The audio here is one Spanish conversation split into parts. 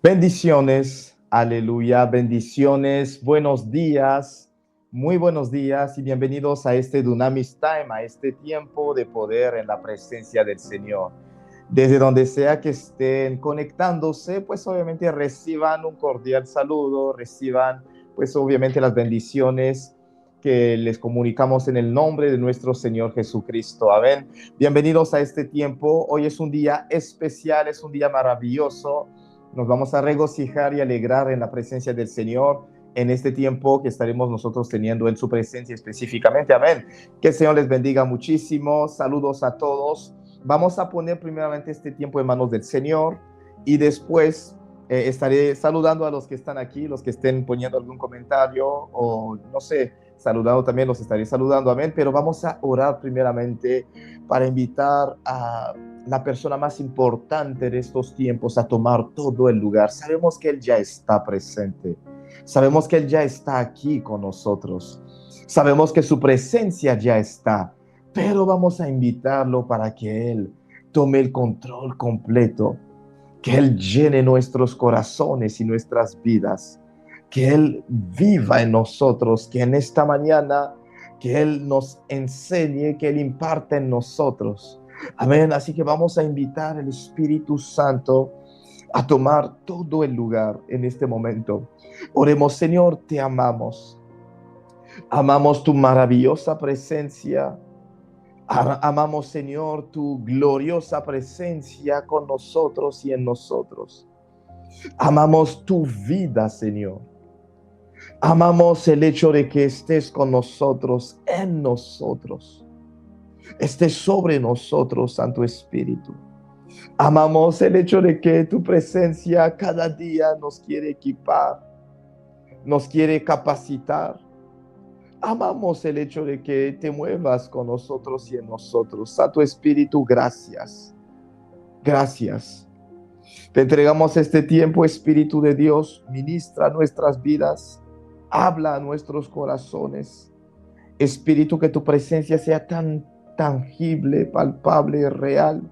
Bendiciones, aleluya, bendiciones, buenos días, muy buenos días y bienvenidos a este Dunamis Time, a este tiempo de poder en la presencia del Señor. Desde donde sea que estén conectándose, pues obviamente reciban un cordial saludo, reciban pues obviamente las bendiciones que les comunicamos en el nombre de nuestro Señor Jesucristo. Amén. Bienvenidos a este tiempo. Hoy es un día especial, es un día maravilloso. Nos vamos a regocijar y alegrar en la presencia del Señor en este tiempo que estaremos nosotros teniendo en su presencia específicamente. Amén. Que el Señor les bendiga muchísimo. Saludos a todos. Vamos a poner primeramente este tiempo en manos del Señor y después estaré saludando a los que están aquí, los que estén poniendo algún comentario o no sé, saludando también, los estaré saludando. Amén. Pero vamos a orar primeramente para invitar a la persona más importante de estos tiempos a tomar todo el lugar. Sabemos que Él ya está presente. Sabemos que Él ya está aquí con nosotros. Sabemos que su presencia ya está, pero vamos a invitarlo para que Él tome el control completo, que Él llene nuestros corazones y nuestras vidas, que Él viva en nosotros, que en esta mañana, que Él nos enseñe, que Él imparte en nosotros. Amén. Así que vamos a invitar al Espíritu Santo a tomar todo el lugar en este momento. Oremos. Señor, te amamos. Amamos tu maravillosa presencia. Amamos, Señor, tu gloriosa presencia con nosotros y en nosotros. Amamos tu vida, Señor. Amamos el hecho de que estés con nosotros, en nosotros. Estés sobre nosotros, Santo Espíritu. Amamos el hecho de que tu presencia cada día nos quiere equipar, nos quiere capacitar. Amamos el hecho de que te muevas con nosotros y en nosotros. Santo Espíritu, gracias. Gracias. Te entregamos este tiempo, Espíritu de Dios. Ministra nuestras vidas. Habla a nuestros corazones. Espíritu, que tu presencia sea tan tangible, palpable, real.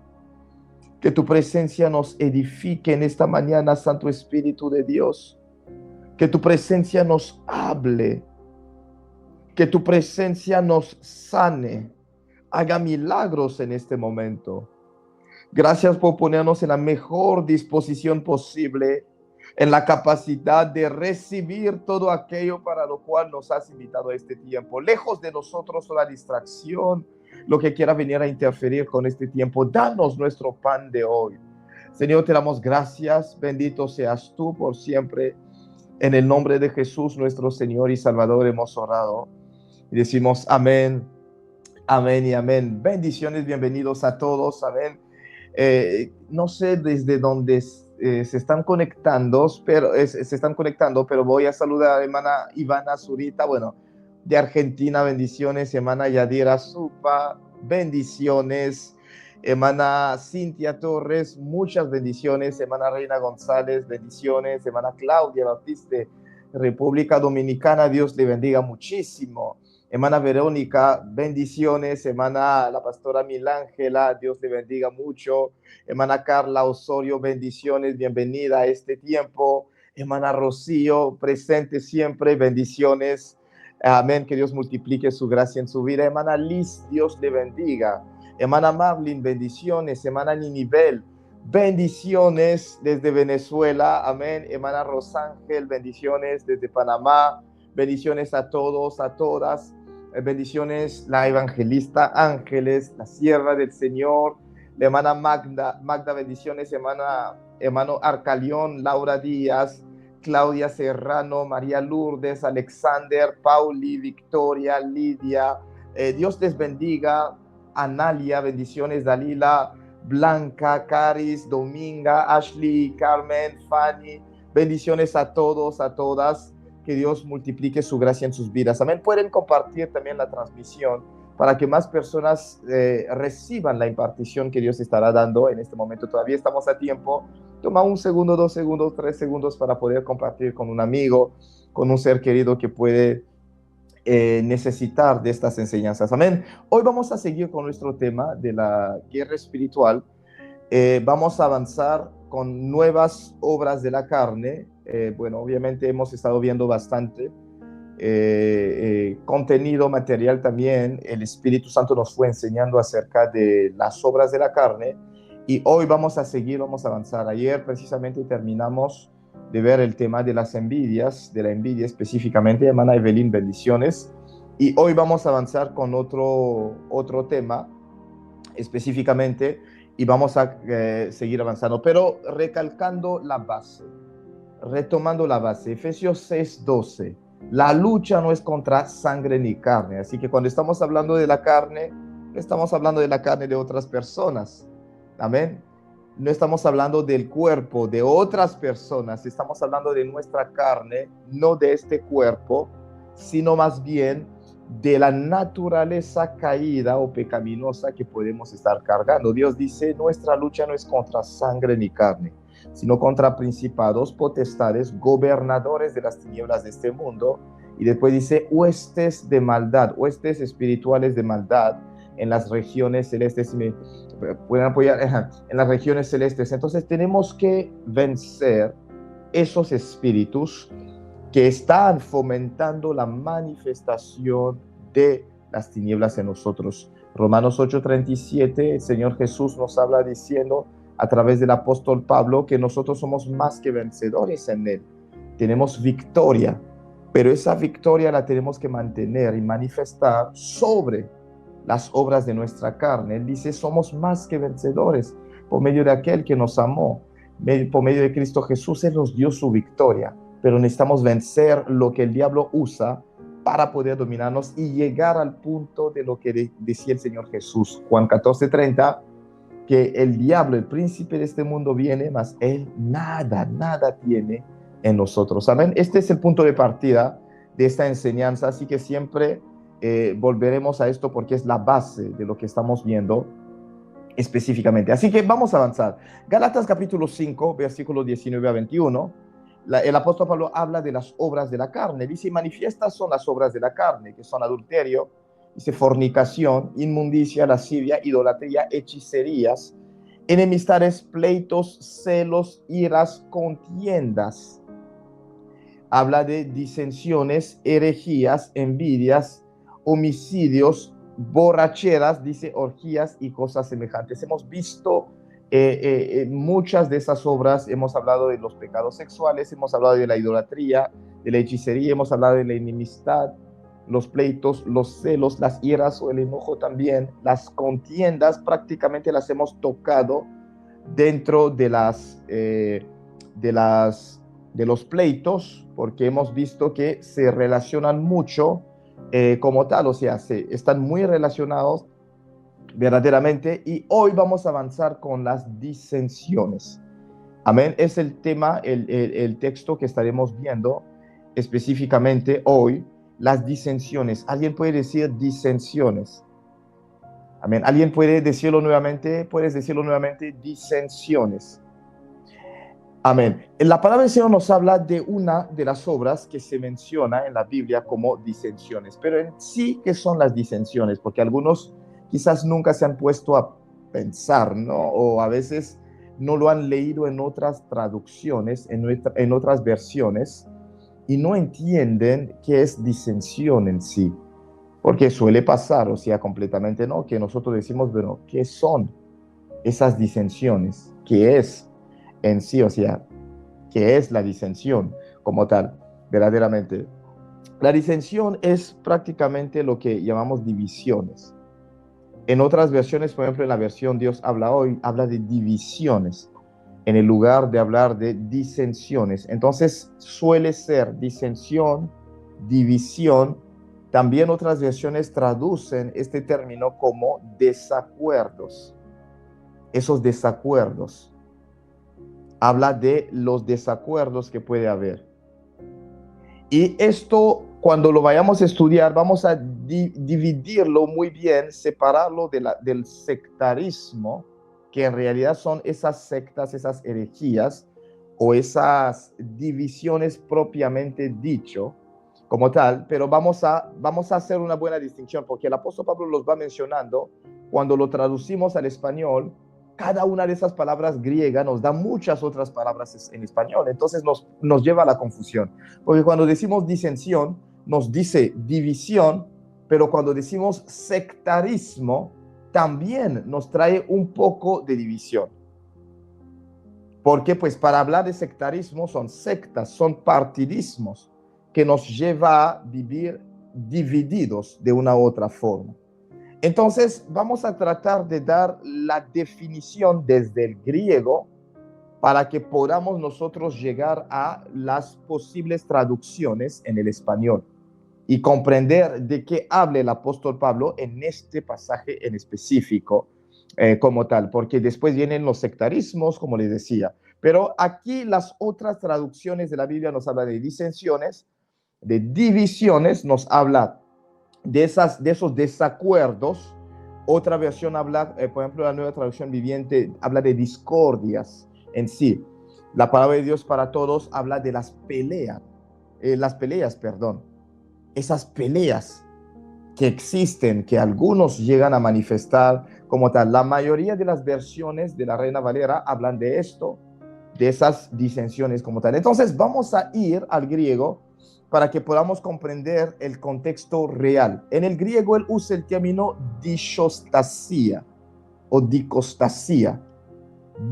Que tu presencia nos edifique en esta mañana, Santo Espíritu de Dios. Que tu presencia nos hable. Que tu presencia nos sane. Haga milagros en este momento. Gracias por ponernos en la mejor disposición posible, en la capacidad de recibir todo aquello para lo cual nos has invitado a este tiempo. Lejos de nosotros toda distracción, lo que quiera venir a interferir con este tiempo. Danos nuestro pan de hoy. Señor, te damos gracias. Bendito seas tú por siempre. En el nombre de Jesús, nuestro Señor y Salvador, hemos orado. Y decimos amén, amén y amén. Bendiciones, bienvenidos a todos. Amén. No sé desde dónde se están conectando, pero voy a saludar a hermana Ivana Zurita, bueno, de Argentina, bendiciones, hermana Yadira Supa, bendiciones, hermana Cintia Torres, muchas bendiciones, hermana Reina González, bendiciones, hermana Claudia Baptiste, República Dominicana, Dios le bendiga muchísimo. Hermana Verónica, bendiciones. Hermana la pastora Milángela, Dios te bendiga mucho. Hermana Carla Osorio, bendiciones, bienvenida a este tiempo. Hermana Rocío, presente siempre, bendiciones. Amén, que Dios multiplique su gracia en su vida. Hermana Liz, Dios te bendiga. Hermana Marlin, bendiciones. Hermana Ninibel, bendiciones desde Venezuela. Amén. Hermana Rosángel, bendiciones desde Panamá. Bendiciones a todos, a todas. Bendiciones, la evangelista Ángeles, la sierva del Señor, la hermana Magda, bendiciones, hermano Arcalión, Laura Díaz, Claudia Serrano, María Lourdes, Alexander, Pauli, Victoria, Lidia, Dios les bendiga, Analia, bendiciones, Dalila, Blanca, Caris, Dominga, Ashley, Carmen, Fanny, bendiciones a todos, a todas. Que Dios multiplique su gracia en sus vidas. Amén. Pueden compartir también la transmisión para que más personas reciban la impartición que Dios estará dando en este momento. Todavía estamos a tiempo. Toma 1 segundo, 2 segundos, 3 segundos para poder compartir con un amigo, con un ser querido que puede necesitar de estas enseñanzas. Amén. Hoy vamos a seguir con nuestro tema de la guerra espiritual. Vamos a avanzar con nuevas obras de la carne. Bueno, obviamente hemos estado viendo bastante contenido material también. El Espíritu Santo nos fue enseñando acerca de las obras de la carne y hoy vamos a seguir, vamos a avanzar. Ayer precisamente terminamos de ver el tema de las envidias, de la envidia específicamente. Hermana Evelyn, bendiciones. Y hoy vamos a avanzar con otro tema específicamente y vamos a seguir avanzando, pero recalcando la base, retomando la base. Efesios 6:12. La lucha no es contra sangre ni carne. Así que cuando estamos hablando de la carne, no estamos hablando de la carne de otras personas. Amén. No estamos hablando del cuerpo de otras personas. Estamos hablando de nuestra carne, no de este cuerpo, sino más bien de la naturaleza caída o pecaminosa que podemos estar cargando. Dios dice, nuestra lucha no es contra sangre ni carne, sino contra principados, potestades, gobernadores de las tinieblas de este mundo. Y después dice, huestes de maldad, huestes espirituales de maldad en las regiones celestes. Si me pueden apoyar, en las regiones celestes. Entonces tenemos que vencer esos espíritus que están fomentando la manifestación de las tinieblas en nosotros. Romanos 8:37, el Señor Jesús nos habla diciendo a través del apóstol Pablo que nosotros somos más que vencedores en Él. Tenemos victoria, pero esa victoria la tenemos que mantener y manifestar sobre las obras de nuestra carne. Él dice, somos más que vencedores por medio de aquel que nos amó, por medio de Cristo Jesús. Él nos dio su victoria, pero necesitamos vencer lo que el diablo usa para poder dominarnos y llegar al punto de lo que decía el Señor Jesús, Juan 14:30, que el diablo, el príncipe de este mundo viene, mas él nada tiene en nosotros. Amén. Este es el punto de partida de esta enseñanza, así que siempre volveremos a esto porque es la base de lo que estamos viendo específicamente. Así que vamos a avanzar. Gálatas capítulo 5, versículo 19 a 21. El apóstol Pablo habla de las obras de la carne. Dice, manifiestas son las obras de la carne, que son adulterio, dice fornicación, inmundicia, lascivia, idolatría, hechicerías, enemistades, pleitos, celos, iras, contiendas. Habla de disensiones, herejías, envidias, homicidios, borracheras, dice orgías y cosas semejantes. Hemos visto muchas de esas obras. Hemos hablado de los pecados sexuales, hemos hablado de la idolatría, de la hechicería, hemos hablado de la enemistad, los pleitos, los celos, las iras o el enojo también. Las contiendas prácticamente las hemos tocado dentro de los pleitos, porque hemos visto que se relacionan mucho como tal, o sea, están muy relacionados verdaderamente. Y hoy vamos a avanzar con las disensiones. Amén. Es el tema, el texto que estaremos viendo específicamente hoy, las disensiones. ¿Alguien puede decir disensiones? Amén. ¿Alguien puede decirlo nuevamente? ¿Puedes decirlo nuevamente? Disensiones. Amén. La palabra del Señor nos habla de una de las obras que se menciona en la Biblia como disensiones. Pero en sí, ¿qué son las disensiones? Porque algunos quizás nunca se han puesto a pensar, ¿no? O a veces no lo han leído en otras traducciones, en otras versiones, y no entienden qué es disensión en sí. Porque suele pasar, o sea, completamente no, que nosotros decimos, bueno, ¿qué son esas disensiones? ¿Qué es en sí? O sea, ¿qué es la disensión como tal, verdaderamente? La disensión es prácticamente lo que llamamos divisiones. En otras versiones, por ejemplo, en la versión Dios habla hoy, habla de divisiones, en el lugar de hablar de disensiones. Entonces, suele ser disensión, división. También otras versiones traducen este término como desacuerdos. Esos desacuerdos. Habla de los desacuerdos que puede haber. Y esto, cuando lo vayamos a estudiar, vamos a dividirlo muy bien, separarlo del sectarismo, que en realidad son esas sectas, esas herejías o esas divisiones propiamente dicho como tal, pero vamos a hacer una buena distinción, porque el apóstol Pablo los va mencionando. Cuando lo traducimos al español, cada una de esas palabras griegas nos da muchas otras palabras en español. Entonces nos lleva a la confusión. Porque cuando decimos disensión, nos dice división, pero cuando decimos sectarismo, también nos trae un poco de división. Porque pues para hablar de sectarismo son sectas, son partidismos que nos lleva a vivir divididos de una u otra forma. Entonces vamos a tratar de dar la definición desde el griego para que podamos nosotros llegar a las posibles traducciones en el español y comprender de qué habla el apóstol Pablo en este pasaje en específico como tal, porque después vienen los sectarismos, como les decía. Pero aquí las otras traducciones de la Biblia nos hablan de disensiones, de divisiones, nos habla de esos desacuerdos. Otra versión habla, por ejemplo, la Nueva Traducción Viviente habla de discordias en sí. La palabra de Dios para todos habla de las peleas, esas peleas que existen, que algunos llegan a manifestar como tal. La mayoría de las versiones de la Reina Valera hablan de esto, de esas disensiones como tal. Entonces vamos a ir al griego para que podamos comprender el contexto real. En el griego él usa el término disostasia o dicostasia.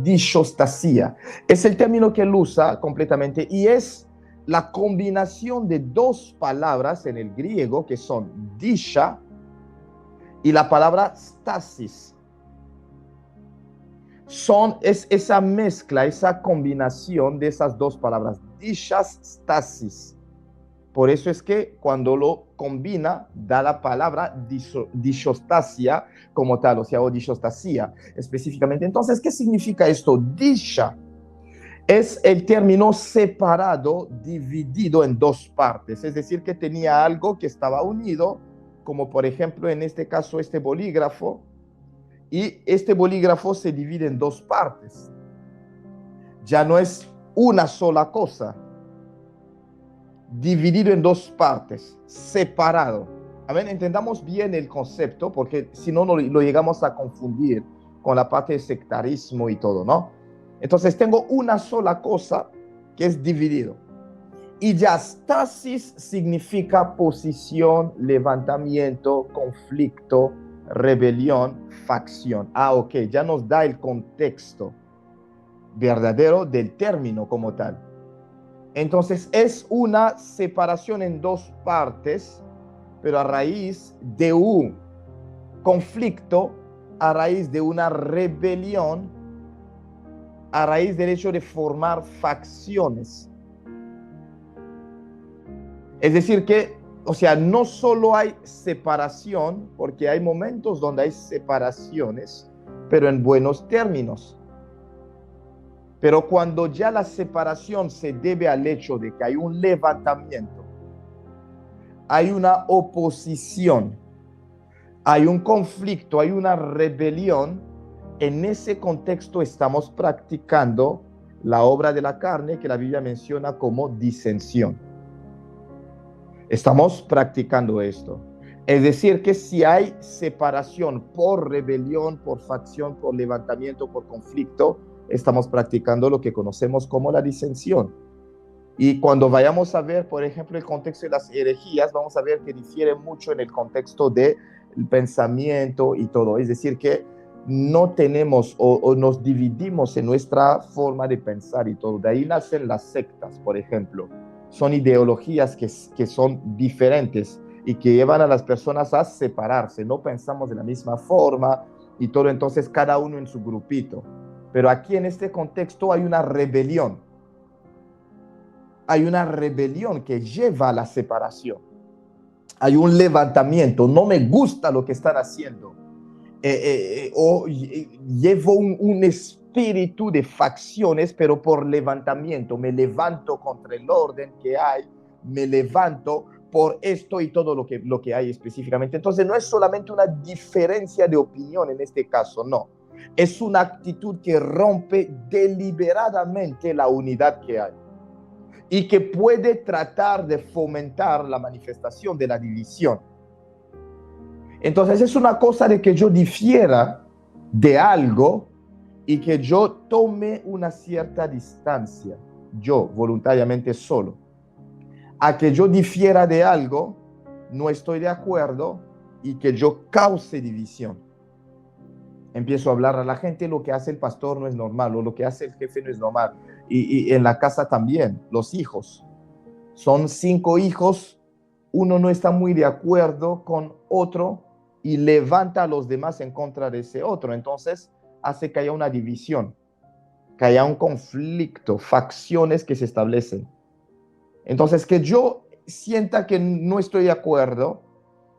Disostasia es el término que él usa completamente y es la combinación de dos palabras en el griego que son disha y la palabra stasis. Es esa mezcla, esa combinación de esas dos palabras, dishas, stasis. Por eso es que cuando lo combina, da la palabra disostasia como tal, o sea, o disostasia específicamente. Entonces, ¿qué significa esto? Disha es el término separado, dividido en dos partes. Es decir, que tenía algo que estaba unido, como por ejemplo en este caso este bolígrafo, y este bolígrafo se divide en dos partes. Ya no es una sola cosa, dividido en dos partes, separado. A ver, entendamos bien el concepto, porque si no lo llegamos a confundir con la parte de sectarismo y todo, ¿no? Entonces tengo una sola cosa que es dividido. Y diastasis significa posición, levantamiento, conflicto, rebelión, facción. Ok, ya nos da el contexto verdadero del término como tal. Entonces es una separación en dos partes, pero a raíz de un conflicto, a raíz de una rebelión, a raíz del hecho de formar facciones. Es decir que, o sea, no solo hay separación, porque hay momentos donde hay separaciones, pero en buenos términos. Pero cuando ya la separación se debe al hecho de que hay un levantamiento, hay una oposición, hay un conflicto, hay una rebelión, en ese contexto estamos practicando la obra de la carne que la Biblia menciona como disensión. Estamos practicando esto. Es decir, que si hay separación por rebelión, por facción, por levantamiento, por conflicto, estamos practicando lo que conocemos como la disensión. Y cuando vayamos a ver, por ejemplo, el contexto de las herejías, vamos a ver que difiere mucho en el contexto del pensamiento y todo. Es decir, que no tenemos o nos dividimos en nuestra forma de pensar y todo. De ahí nacen las sectas, por ejemplo. Son ideologías que son diferentes y que llevan a las personas a separarse. No pensamos de la misma forma y todo, entonces cada uno en su grupito. Pero aquí en este contexto hay una rebelión. Hay una rebelión que lleva a la separación. Hay un levantamiento. No me gusta lo que están haciendo. O llevo un espíritu de facciones, pero por levantamiento. Me levanto contra el orden que hay. Me levanto por esto y todo lo que hay específicamente. Entonces no es solamente una diferencia de opinión en este caso, no. Es una actitud que rompe deliberadamente la unidad que hay y que puede tratar de fomentar la manifestación de la división. Entonces es una cosa de que yo difiera de algo y que yo tome una cierta distancia, yo voluntariamente solo, a que yo difiera de algo, no estoy de acuerdo y que yo cause división. Empiezo a hablar a la gente, lo que hace el pastor no es normal, o lo que hace el jefe no es normal. Y en la casa también, los hijos. Son 5 hijos, uno no está muy de acuerdo con otro y levanta a los demás en contra de ese otro. Entonces hace que haya una división, que haya un conflicto, facciones que se establecen. Entonces, que yo sienta que no estoy de acuerdo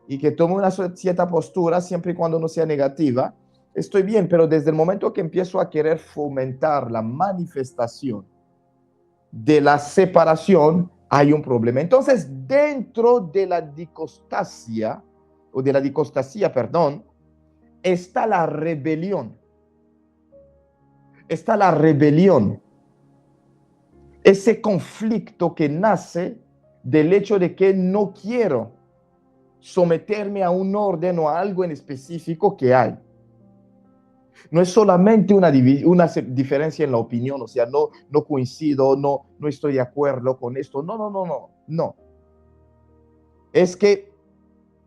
y que tome una cierta postura, siempre y cuando no sea negativa, estoy bien, pero desde el momento que empiezo a querer fomentar la manifestación de la separación, hay un problema. Entonces, dentro de la dicostasia, perdón, está la rebelión. Está la rebelión. Ese conflicto que nace del hecho de que no quiero someterme a un orden o a algo en específico que hay. No es solamente una diferencia en la opinión, o sea, no coincido, no estoy de acuerdo con esto. No. Es que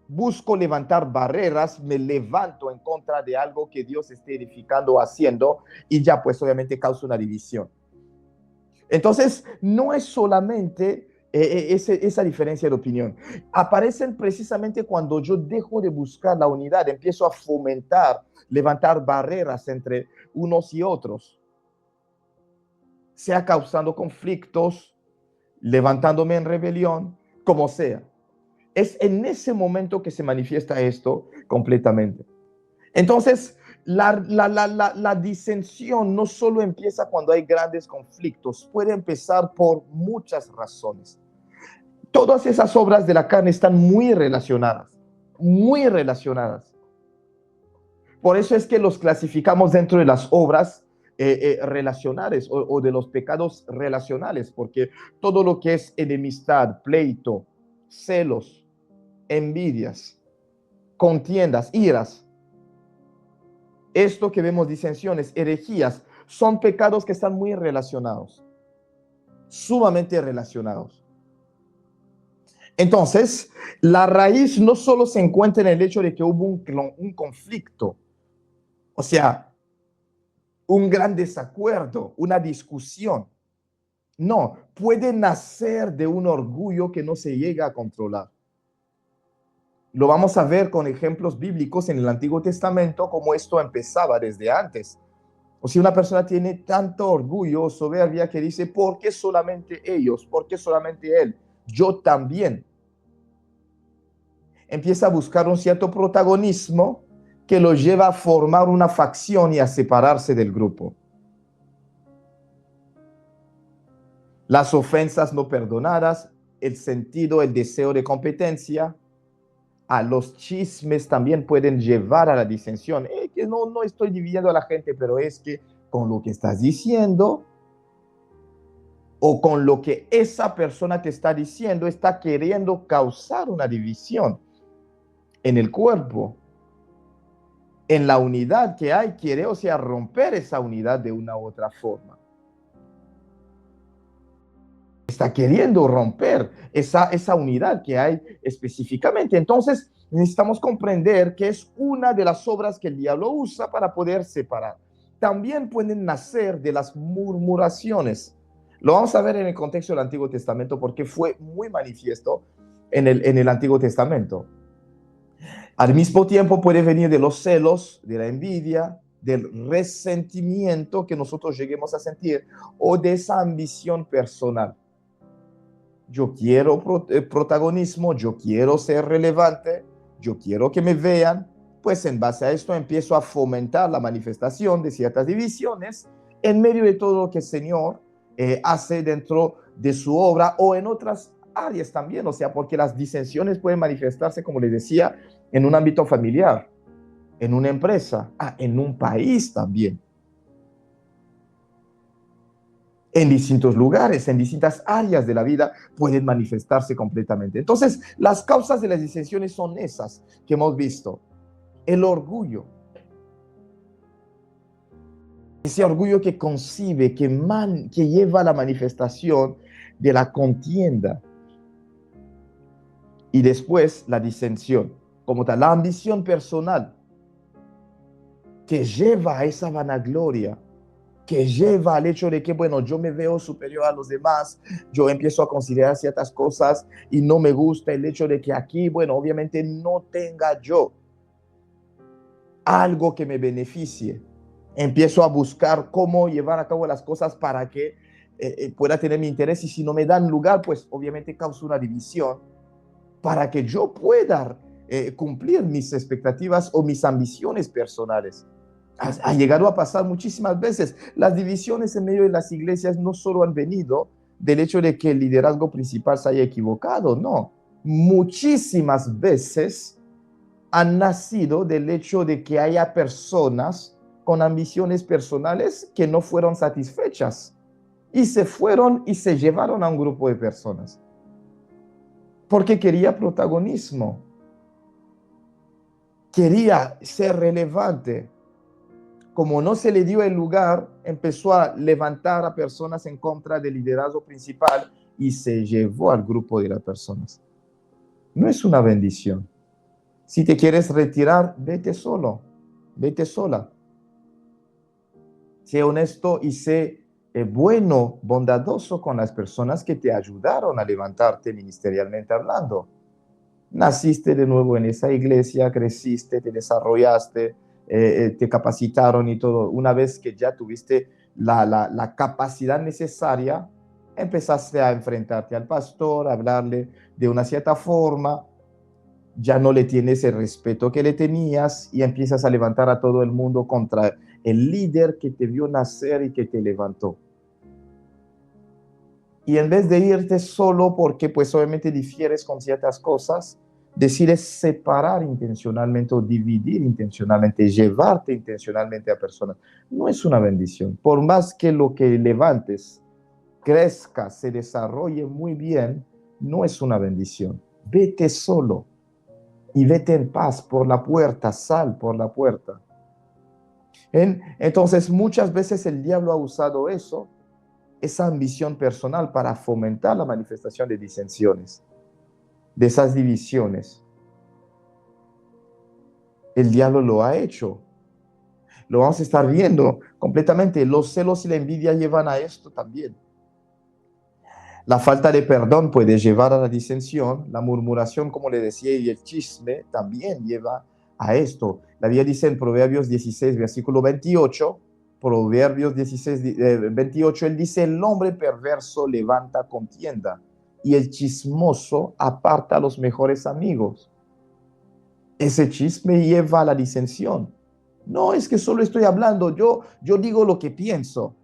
busco levantar barreras, me levanto en contra de algo que Dios esté edificando o haciendo y ya pues obviamente causa una división. Entonces, no es solamente esa diferencia de opinión. Aparecen precisamente cuando yo dejo de buscar la unidad, empiezo a fomentar, levantar barreras entre unos y otros, sea causando conflictos, levantándome en rebelión, como sea. Es en ese momento que se manifiesta esto completamente. Entonces, la disensión no solo empieza cuando hay grandes conflictos, puede empezar por muchas razones. Todas esas obras de la carne están muy relacionadas, muy relacionadas. Por eso es que los clasificamos dentro de las obras relacionales o de los pecados relacionales, porque todo lo que es enemistad, pleito, celos, envidias, contiendas, iras, esto que vemos, disensiones, herejías, son pecados que están muy relacionados, sumamente relacionados. Entonces, la raíz no solo se encuentra en el hecho de que hubo un conflicto, o sea, un gran desacuerdo, una discusión. No, puede nacer de un orgullo que no se llega a controlar. Lo vamos a ver con ejemplos bíblicos en el Antiguo Testamento, como esto empezaba desde antes. O si una persona tiene tanto orgullo o soberbia que dice, ¿por qué solamente ellos? ¿Por qué solamente él? Yo también. Empieza a buscar un cierto protagonismo que lo lleva a formar una facción y a separarse del grupo. Las ofensas no perdonadas, el sentido, el deseo de competencia, a los chismes también pueden llevar a la disensión. Que no estoy dividiendo a la gente, pero es que con lo que estás diciendo o con lo que esa persona te está diciendo, está queriendo causar una división en el cuerpo, en la unidad que hay, quiere, o sea, romper esa unidad de una u otra forma. Está queriendo romper esa unidad que hay específicamente. Entonces, necesitamos comprender que es una de las obras que el diablo usa para poder separar. También pueden nacer de las murmuraciones. Lo vamos a ver en el contexto del Antiguo Testamento porque fue muy manifiesto en el Antiguo Testamento. Al mismo tiempo puede venir de los celos, de la envidia, del resentimiento que nosotros lleguemos a sentir o de esa ambición personal. Yo quiero protagonismo, yo quiero ser relevante, yo quiero que me vean, pues en base a esto empiezo a fomentar la manifestación de ciertas divisiones en medio de todo lo que el Señor hace dentro de su obra o en otras áreas también, o sea, porque las disensiones pueden manifestarse, como les decía, en un ámbito familiar, en una empresa, en un país también. En distintos lugares, en distintas áreas de la vida pueden manifestarse completamente. Entonces, las causas de las disensiones son esas que hemos visto. El orgullo. ese orgullo que concibe, que lleva a la manifestación de la contienda. Y después la disensión, como tal, la ambición personal, que lleva a esa vanagloria, que lleva al hecho de que, bueno, yo me veo superior a los demás, yo empiezo a considerar ciertas cosas y no me gusta el hecho de que aquí, bueno, obviamente no tenga yo algo que me beneficie. Empiezo a buscar cómo llevar a cabo las cosas para que pueda tener mi interés, y si no me dan lugar, pues obviamente causa una división para que yo pueda cumplir mis expectativas o mis ambiciones personales. Ha llegado a pasar muchísimas veces. Las divisiones en medio de las iglesias no solo han venido del hecho de que el liderazgo principal se haya equivocado, no. Muchísimas veces han nacido del hecho de que haya personas con ambiciones personales que no fueron satisfechas y se fueron y se llevaron a un grupo de personas porque quería protagonismo, quería ser relevante. Como no se le dio el lugar, empezó a levantar a personas en contra del liderazgo principal y se llevó al grupo de las personas. No es una bendición. Si te quieres retirar, vete solo, vete sola. Sé honesto y sé bueno, bondadoso con las personas que te ayudaron a levantarte ministerialmente hablando. Naciste de nuevo en esa iglesia, creciste, te desarrollaste, te capacitaron y todo. Una vez que ya tuviste la capacidad necesaria, empezaste a enfrentarte al pastor, a hablarle de una cierta forma, ya no le tienes el respeto que le tenías y empiezas a levantar a todo el mundo contra el líder que te vio nacer y que te levantó. Y en vez de irte solo porque pues obviamente difieres con ciertas cosas, decides separar intencionalmente o dividir intencionalmente, llevarte intencionalmente a personas. No es una bendición. Por más que lo que levantes crezca, se desarrolle muy bien, no es una bendición. Vete solo y vete en paz por la puerta, sal por la puerta. Entonces, muchas veces el diablo ha usado eso, esa ambición personal, para fomentar la manifestación de disensiones, de esas divisiones. El diablo lo ha hecho. Lo vamos a estar viendo completamente. Los celos y la envidia llevan a esto también. La falta de perdón puede llevar a la disensión. La murmuración, como le decía, y el chisme también lleva a esto. La Biblia dice en Proverbios 16, versículo 28, Proverbios 16, 28, él dice: el hombre perverso levanta contienda y el chismoso aparta a los mejores amigos. Ese chisme lleva a la disensión. No es que solo estoy hablando, yo digo lo que pienso.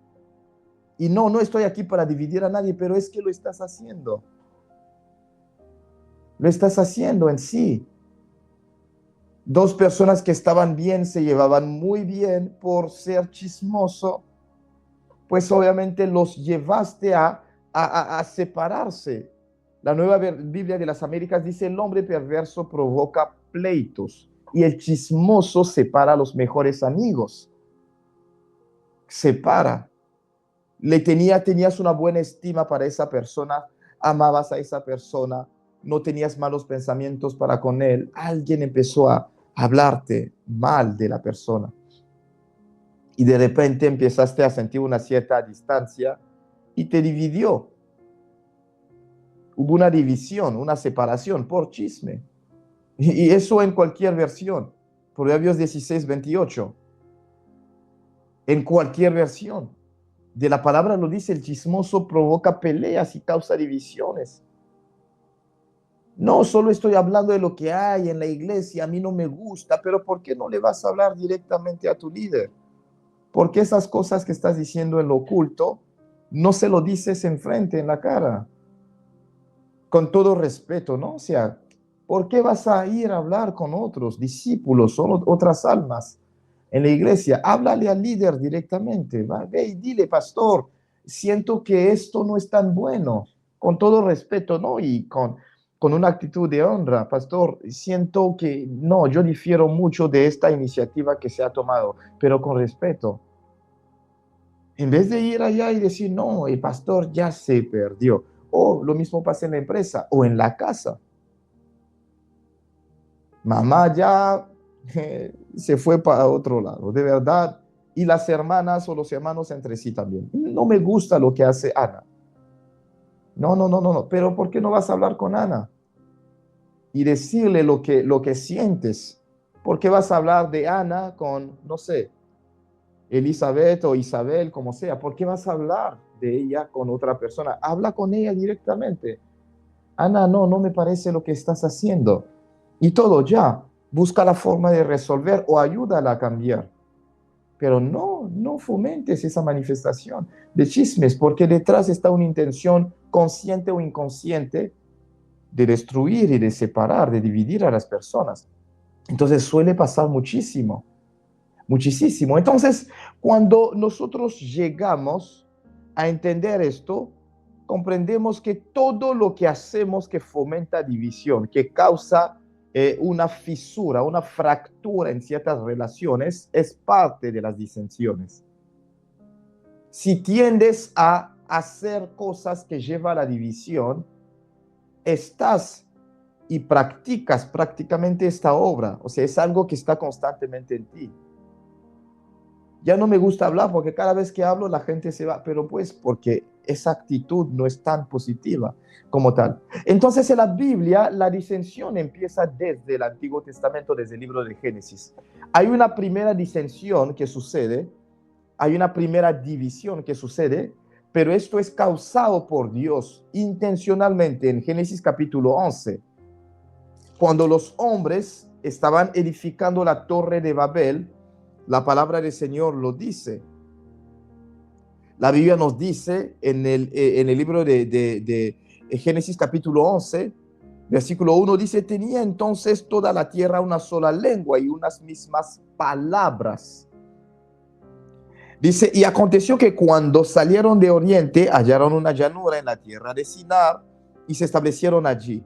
Y no estoy aquí para dividir a nadie, pero es que lo estás haciendo. Lo estás haciendo en sí. Dos personas que estaban bien, se llevaban muy bien, por ser chismoso, pues obviamente los llevaste a separarse. La Nueva Biblia de las Américas dice: el hombre perverso provoca pleitos y el chismoso separa a los mejores amigos. Separa. Tenías una buena estima para esa persona, amabas a esa persona, no tenías malos pensamientos para con él. Alguien empezó a hablarte mal de la persona y de repente empezaste a sentir una cierta distancia y te dividió. Hubo una división, una separación por chisme. Y eso en cualquier versión. Proverbios 16, 28. En cualquier versión de la palabra lo dice: el chismoso provoca peleas y causa divisiones. No, solo estoy hablando de lo que hay en la iglesia, a mí no me gusta, pero ¿por qué no le vas a hablar directamente a tu líder? ¿Por qué esas cosas que estás diciendo en lo oculto no se lo dices enfrente, en la cara? Con todo respeto, ¿no? O sea, ¿por qué vas a ir a hablar con otros discípulos, son otras almas en la iglesia? Háblale al líder directamente. Va, ve y dile: pastor, siento que esto no es tan bueno. Con todo respeto, ¿no? Y con una actitud de honra: pastor, siento que no, yo difiero mucho de esta iniciativa que se ha tomado, pero con respeto. En vez de ir allá y decir, no, el pastor ya se perdió. O lo mismo pasa en la empresa o en la casa. Mamá ya se fue para otro lado, de verdad. Y las hermanas o los hermanos entre sí también. No me gusta lo que hace Ana. No, no, no, no, no. Pero ¿por qué no vas a hablar con Ana? Y decirle lo que sientes. ¿Por qué vas a hablar de Ana con, no sé, Elizabeth o Isabel, como sea? ¿Por qué vas a hablar de ella con otra persona? Habla con ella directamente. Ana, no, no me parece lo que estás haciendo. Y todo ya. Busca la forma de resolver o ayúdala a cambiar. Pero no, no fomentes esa manifestación de chismes, porque detrás está una intención consciente o inconsciente de destruir y de separar, de dividir a las personas. Entonces suele pasar muchísimo, muchísimo. Entonces, cuando nosotros llegamos a entender esto, comprendemos que todo lo que hacemos que fomenta división, que causa una fisura, una fractura en ciertas relaciones, es parte de las disensiones. Si tiendes a hacer cosas que llevan a la división, estás y practicas prácticamente esta obra. O sea, es algo que está constantemente en ti. Ya no me gusta hablar porque cada vez que hablo la gente se va, pero pues porque esa actitud no es tan positiva como tal. Entonces en la Biblia la disensión empieza desde el Antiguo Testamento, desde el libro de Génesis. Hay una primera disensión que sucede, hay una primera división que sucede, pero esto es causado por Dios intencionalmente en Génesis capítulo 11. Cuando los hombres estaban edificando la torre de Babel, la palabra del Señor lo dice. La Biblia nos dice en el libro de Génesis capítulo 11, versículo 1, dice, tenía entonces toda la tierra una sola lengua y unas mismas palabras. Dice, y aconteció que cuando salieron de oriente, hallaron una llanura en la tierra de Sinar y se establecieron allí.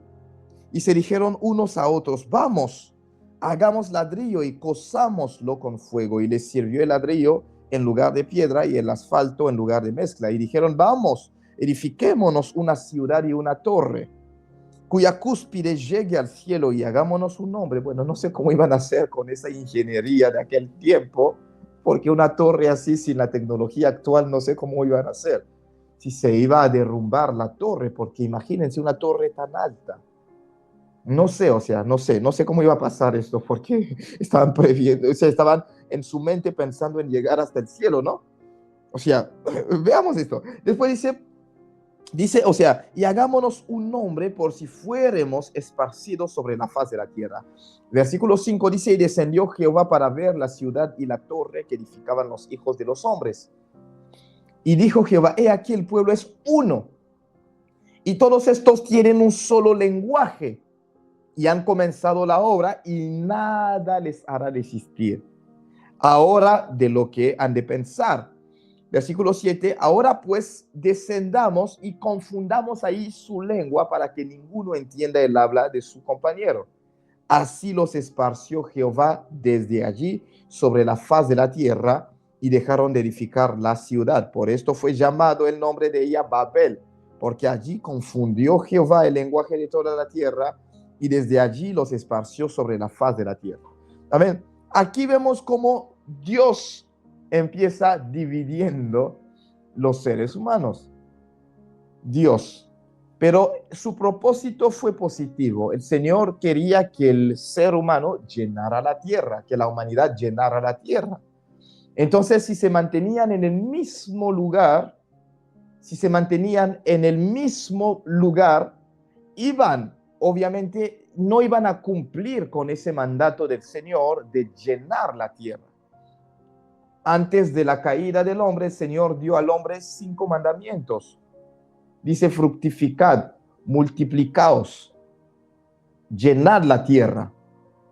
Y se dijeron unos a otros, vamos, hagamos ladrillo y cosámoslo con fuego. Y les sirvió el ladrillo en lugar de piedra y el asfalto en lugar de mezcla. Y dijeron, vamos, edifiquémonos una ciudad y una torre, cuya cúspide llegue al cielo y hagámonos un nombre. Bueno, no sé cómo iban a hacer con esa ingeniería de aquel tiempo, porque una torre así sin la tecnología actual no sé cómo iban a hacer. Si se iba a derrumbar la torre, porque imagínense una torre tan alta. No sé, o sea, no sé cómo iba a pasar esto, porque estaban previendo, o sea, estaban en su mente pensando en llegar hasta el cielo, ¿no? O sea, veamos esto. Después dice, o sea, y hagámonos un nombre por si fuéramos esparcidos sobre la faz de la tierra. Versículo 5 dice, y descendió Jehová para ver la ciudad y la torre que edificaban los hijos de los hombres. Y dijo Jehová, he aquí el pueblo es uno, y todos estos tienen un solo lenguaje, y han comenzado la obra y nada les hará desistir. Ahora de lo que han de pensar. Versículo 7, ahora pues descendamos y confundamos ahí su lengua para que ninguno entienda el habla de su compañero. Así los esparció Jehová desde allí sobre la faz de la tierra y dejaron de edificar la ciudad. Por esto fue llamado el nombre de ella Babel, porque allí confundió Jehová el lenguaje de toda la tierra y desde allí los esparció sobre la faz de la tierra. Amén. Aquí vemos cómo Dios empieza dividiendo los seres humanos. Dios. Pero su propósito fue positivo. El Señor quería que el ser humano llenara la tierra, que la humanidad llenara la tierra. Entonces, si se mantenían en el mismo lugar, iban, obviamente, no iban a cumplir con ese mandato del Señor de llenar la tierra. Antes de la caída del hombre, el Señor dio al hombre 5 mandamientos. Dice, fructificad, multiplicaos, llenad la tierra,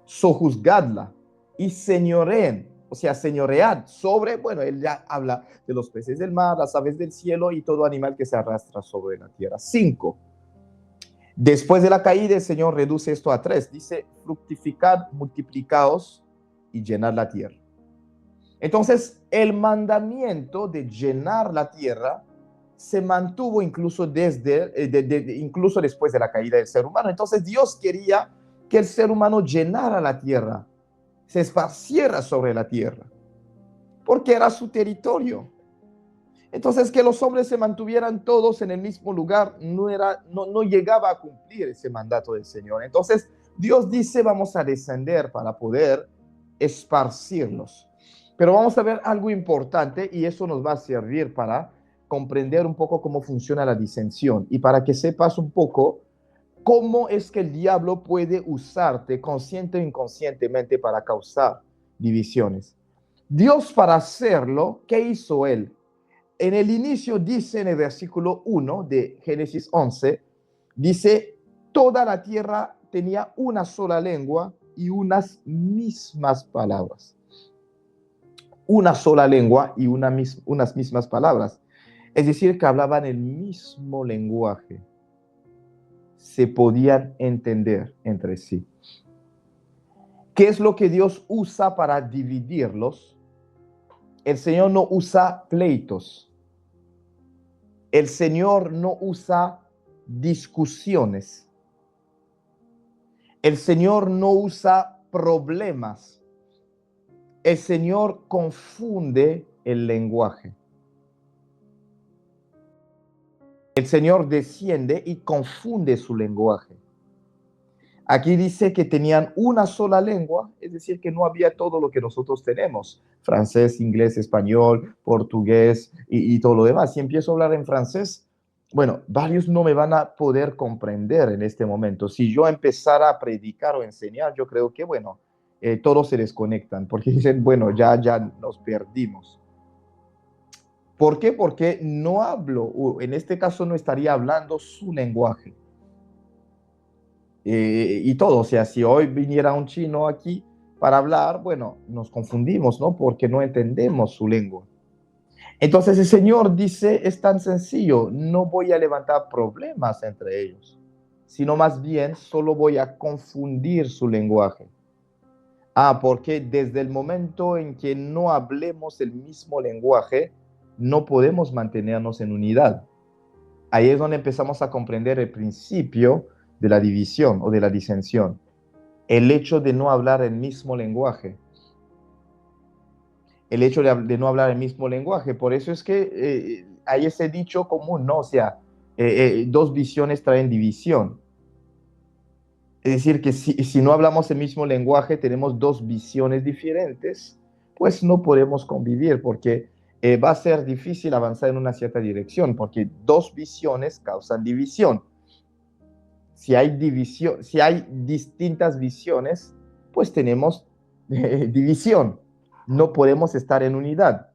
sojuzgadla y señoreen, o sea, señoread sobre, bueno, él ya habla de los peces del mar, las aves del cielo y todo animal que se arrastra sobre la tierra. 5. Después de la caída, el Señor reduce esto a 3. Dice, fructificad, multiplicaos y llenad la tierra. Entonces, el mandamiento de llenar la tierra se mantuvo incluso incluso después de la caída del ser humano. Entonces, Dios quería que el ser humano llenara la tierra, se esparciera sobre la tierra, porque era su territorio. Entonces, que los hombres se mantuvieran todos en el mismo lugar no llegaba a cumplir ese mandato del Señor. Entonces, Dios dice, vamos a descender para poder esparcirlos. Pero vamos a ver algo importante y eso nos va a servir para comprender un poco cómo funciona la disensión y para que sepas un poco cómo es que el diablo puede usarte consciente o inconscientemente para causar divisiones. Dios, para hacerlo, ¿qué hizo él? En el inicio dice, en el versículo 1 de Génesis 11, dice, toda la tierra tenía una sola lengua y unas mismas palabras. Una sola lengua y unas mismas palabras. Es decir, que hablaban el mismo lenguaje. Se podían entender entre sí. ¿Qué es lo que Dios usa para dividirlos? El Señor no usa pleitos. El Señor no usa discusiones. El Señor no usa problemas. El Señor confunde el lenguaje. El Señor desciende y confunde su lenguaje. Aquí dice que tenían una sola lengua, es decir, que no había todo lo que nosotros tenemos, francés, inglés, español, portugués y todo lo demás. Si empiezo a hablar en francés, bueno, varios no me van a poder comprender en este momento. Si yo empezara a predicar o enseñar, yo creo que, bueno, todos se desconectan porque dicen, bueno, ya nos perdimos. ¿Por qué? Porque no hablo, en este caso no estaría hablando su lenguaje. Y todo, o sea, si hoy viniera un chino aquí para hablar, bueno, nos confundimos, ¿no? Porque no entendemos su lengua. Entonces el Señor dice, es tan sencillo, no voy a levantar problemas entre ellos, sino más bien solo voy a confundir su lenguaje. Porque desde el momento en que no hablemos el mismo lenguaje, no podemos mantenernos en unidad. Ahí es donde empezamos a comprender el principio de la división o de la disensión. El hecho de no hablar el mismo lenguaje. El hecho de no hablar el mismo lenguaje. Por eso es que hay ese dicho común, ¿no? O sea, dos visiones traen división. Es decir, que si no hablamos el mismo lenguaje, tenemos dos visiones diferentes, pues no podemos convivir porque va a ser difícil avanzar en una cierta dirección, porque dos visiones causan división. Si hay división, si hay distintas visiones, pues tenemos división. No podemos estar en unidad.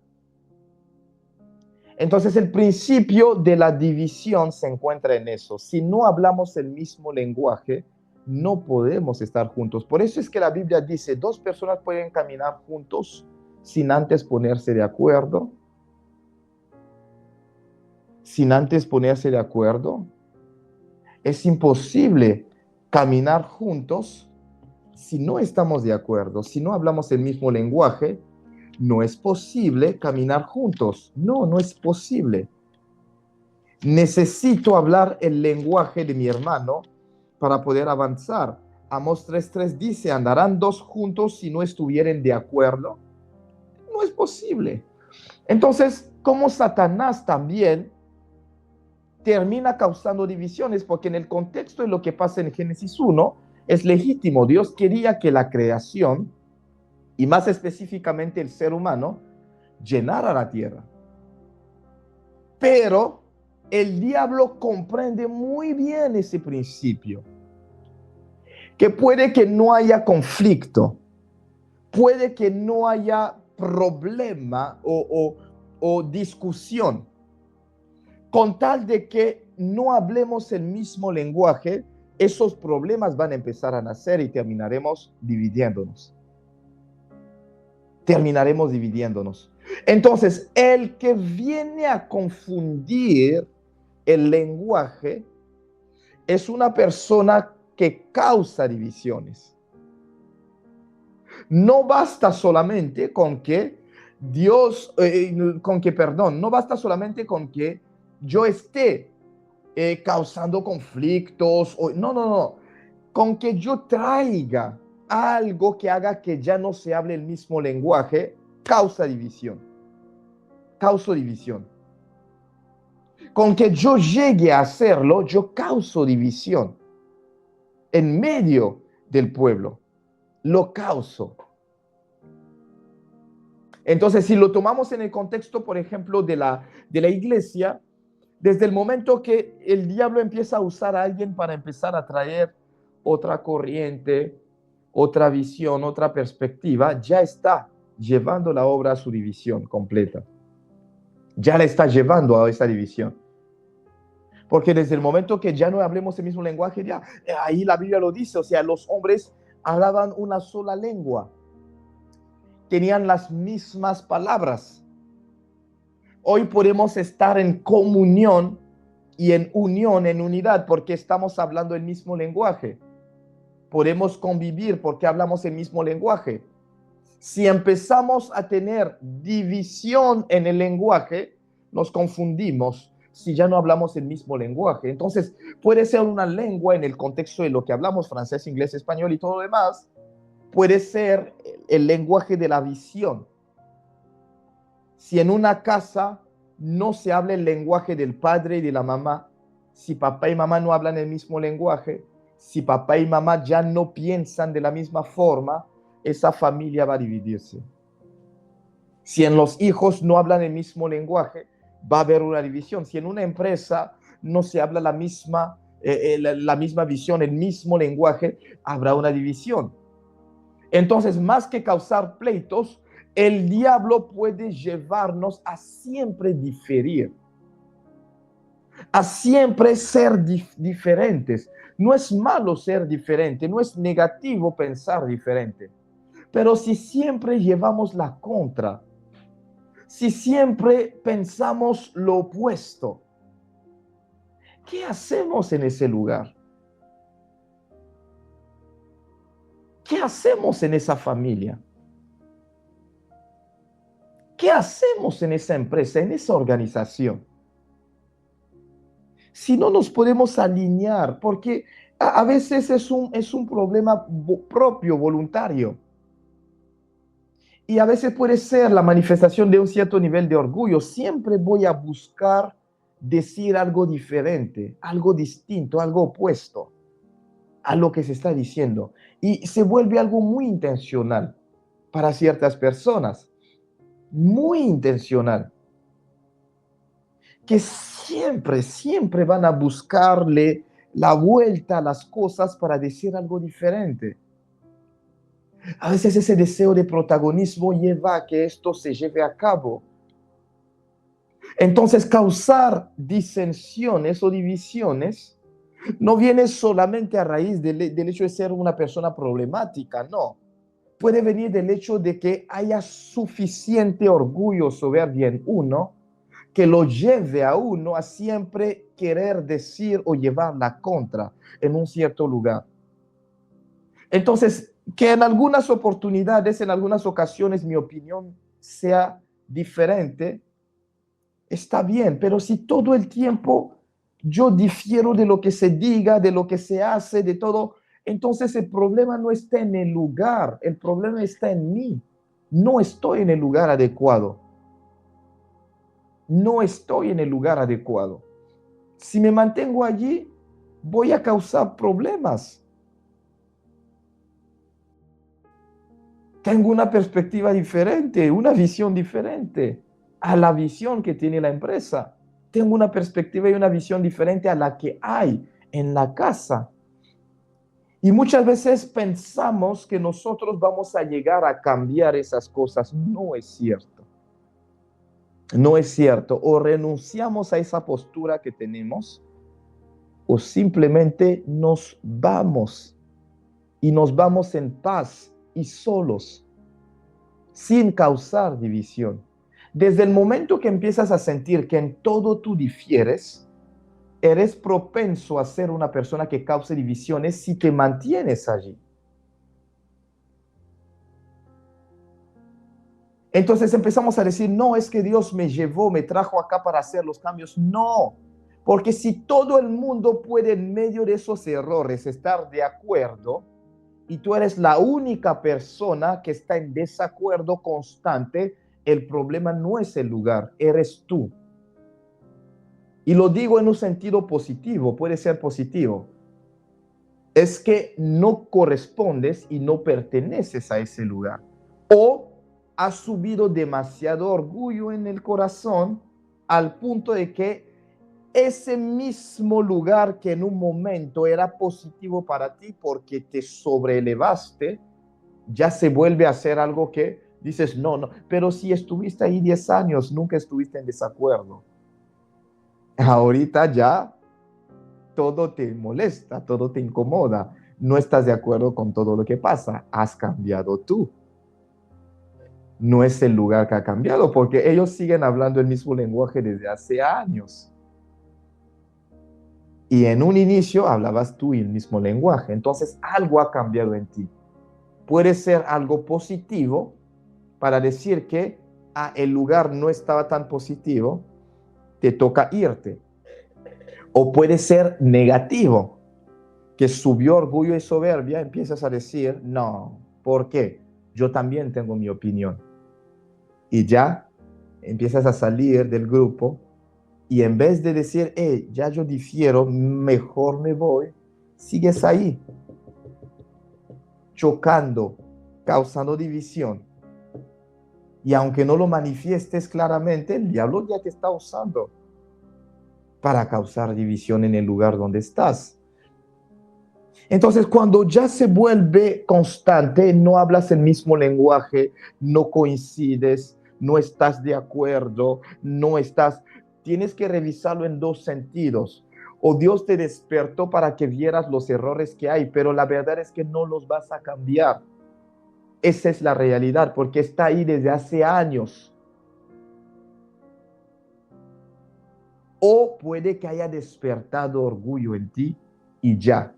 Entonces, el principio de la división se encuentra en eso. Si no hablamos el mismo lenguaje, no podemos estar juntos. Por eso es que la Biblia dice, dos personas pueden caminar juntos sin antes ponerse de acuerdo. Sin antes ponerse de acuerdo. Es imposible caminar juntos si no estamos de acuerdo, si no hablamos el mismo lenguaje. No es posible caminar juntos. No es posible. Necesito hablar el lenguaje de mi hermano para poder avanzar. Amos 3:3 dice, ¿andarán dos juntos si no estuvieren de acuerdo? No es posible. Entonces, como Satanás también termina causando divisiones, porque en el contexto de lo que pasa en Génesis 1 es legítimo. Dios quería que la creación, y más específicamente el ser humano, llenara la tierra. Pero el diablo comprende muy bien ese principio, que puede que no haya conflicto, puede que no haya problema o discusión, con tal de que no hablemos el mismo lenguaje, esos problemas van a empezar a nacer y terminaremos dividiéndonos. Entonces, el que viene a confundir el lenguaje es una persona que causa divisiones. No basta solamente con que Dios, con que, perdón, no basta solamente con que yo esté causando conflictos, no, con que yo traiga algo que haga que ya no se hable el mismo lenguaje, causa división, causo división. Con que yo llegue a hacerlo, yo causo división en medio del pueblo, lo causo. Entonces, si lo tomamos en el contexto, por ejemplo, de la iglesia, desde el momento que el diablo empieza a usar a alguien para empezar a traer otra corriente, otra visión, otra perspectiva, ya está llevando la obra a su división completa. Ya la está llevando a esa división. Porque desde el momento que ya no hablemos el mismo lenguaje, ya ahí la Biblia lo dice, o sea, los hombres hablaban una sola lengua, tenían las mismas palabras. Hoy podemos estar en comunión y en unión, en unidad, porque estamos hablando el mismo lenguaje. Podemos convivir porque hablamos el mismo lenguaje. Si empezamos a tener división en el lenguaje, nos confundimos si ya no hablamos el mismo lenguaje. Entonces, puede ser una lengua en el contexto de lo que hablamos, francés, inglés, español y todo lo demás. Puede ser el lenguaje de la visión. Si en una casa no se habla el lenguaje del padre y de la mamá, si papá y mamá no hablan el mismo lenguaje, si papá y mamá ya no piensan de la misma forma, esa familia va a dividirse. Si en los hijos no hablan el mismo lenguaje, va a haber una división. Si en una empresa no se habla la misma visión, el mismo lenguaje, habrá una división. Entonces, más que causar pleitos, el diablo puede llevarnos a siempre diferir, a siempre ser diferentes. No es malo ser diferente, no es negativo pensar diferente, pero si siempre llevamos la contra, si siempre pensamos lo opuesto, ¿qué hacemos en ese lugar? ¿Qué hacemos en esa familia? ¿Qué hacemos en esa empresa, en esa organización? Si no nos podemos alinear, porque a veces es un problema propio, voluntario. Y a veces puede ser la manifestación de un cierto nivel de orgullo. Siempre voy a buscar decir algo diferente, algo distinto, algo opuesto a lo que se está diciendo. Y se vuelve algo muy intencional para ciertas personas. Muy intencional. Que siempre van a buscarle la vuelta a las cosas para decir algo diferente. A veces ese deseo de protagonismo lleva a que esto se lleve a cabo. Entonces, causar disensiones o divisiones no viene solamente a raíz del hecho de ser una persona problemática, no. Puede venir del hecho de que haya suficiente orgullo, soberbia en uno, que lo lleve a uno a siempre querer decir o llevar la contra en un cierto lugar. Entonces, que en algunas oportunidades, en algunas ocasiones, mi opinión sea diferente, está bien, pero si todo el tiempo yo difiero de lo que se diga, de lo que se hace, de todo, entonces el problema no está en el lugar, el problema está en mí. No estoy en el lugar adecuado. No estoy en el lugar adecuado. Si me mantengo allí, voy a causar problemas. Tengo una perspectiva diferente, una visión diferente a la visión que tiene la empresa. Tengo una perspectiva y una visión diferente a la que hay en la casa. Y muchas veces pensamos que nosotros vamos a llegar a cambiar esas cosas. No es cierto. No es cierto. O renunciamos a esa postura que tenemos, o simplemente nos vamos. Y nos vamos en paz y solos, sin causar división. Desde el momento que empiezas a sentir que en todo tú difieres, eres propenso a ser una persona que cause divisiones si te mantienes allí. Entonces empezamos a decir, no, es que Dios me llevó, me trajo acá para hacer los cambios. No, porque si todo el mundo puede en medio de esos errores estar de acuerdo y tú eres la única persona que está en desacuerdo constante, el problema no es el lugar, eres tú. Y lo digo en un sentido positivo, puede ser positivo. Es que no correspondes y no perteneces a ese lugar. O has subido demasiado orgullo en el corazón al punto de que ese mismo lugar que en un momento era positivo para ti porque te sobreelevaste, ya se vuelve a ser algo que dices, no, no, pero si estuviste ahí 10 años, nunca estuviste en desacuerdo. Ahorita ya todo te molesta, todo te incomoda, no estás de acuerdo con todo lo que pasa, has cambiado tú. No es el lugar que ha cambiado, porque ellos siguen hablando el mismo lenguaje desde hace años. Y en un inicio hablabas tú el mismo lenguaje, entonces algo ha cambiado en ti. Puede ser algo positivo para decir que el lugar no estaba tan positivo, te toca irte. O puede ser negativo, que subió orgullo y soberbia, empiezas a decir, no, ¿por qué? Yo también tengo mi opinión. Y ya empiezas a salir del grupo y en vez de decir, ya yo difiero, mejor me voy, sigues ahí, chocando, causando división. Y aunque no lo manifiestes claramente, el diablo ya te está usando para causar división en el lugar donde estás. Entonces, cuando ya se vuelve constante, no hablas el mismo lenguaje, no coincides, no estás de acuerdo, tienes que revisarlo en dos sentidos. O Dios te despertó para que vieras los errores que hay, pero la verdad es que no los vas a cambiar. Esa es la realidad, porque está ahí desde hace años. O puede que haya despertado orgullo en ti y ya.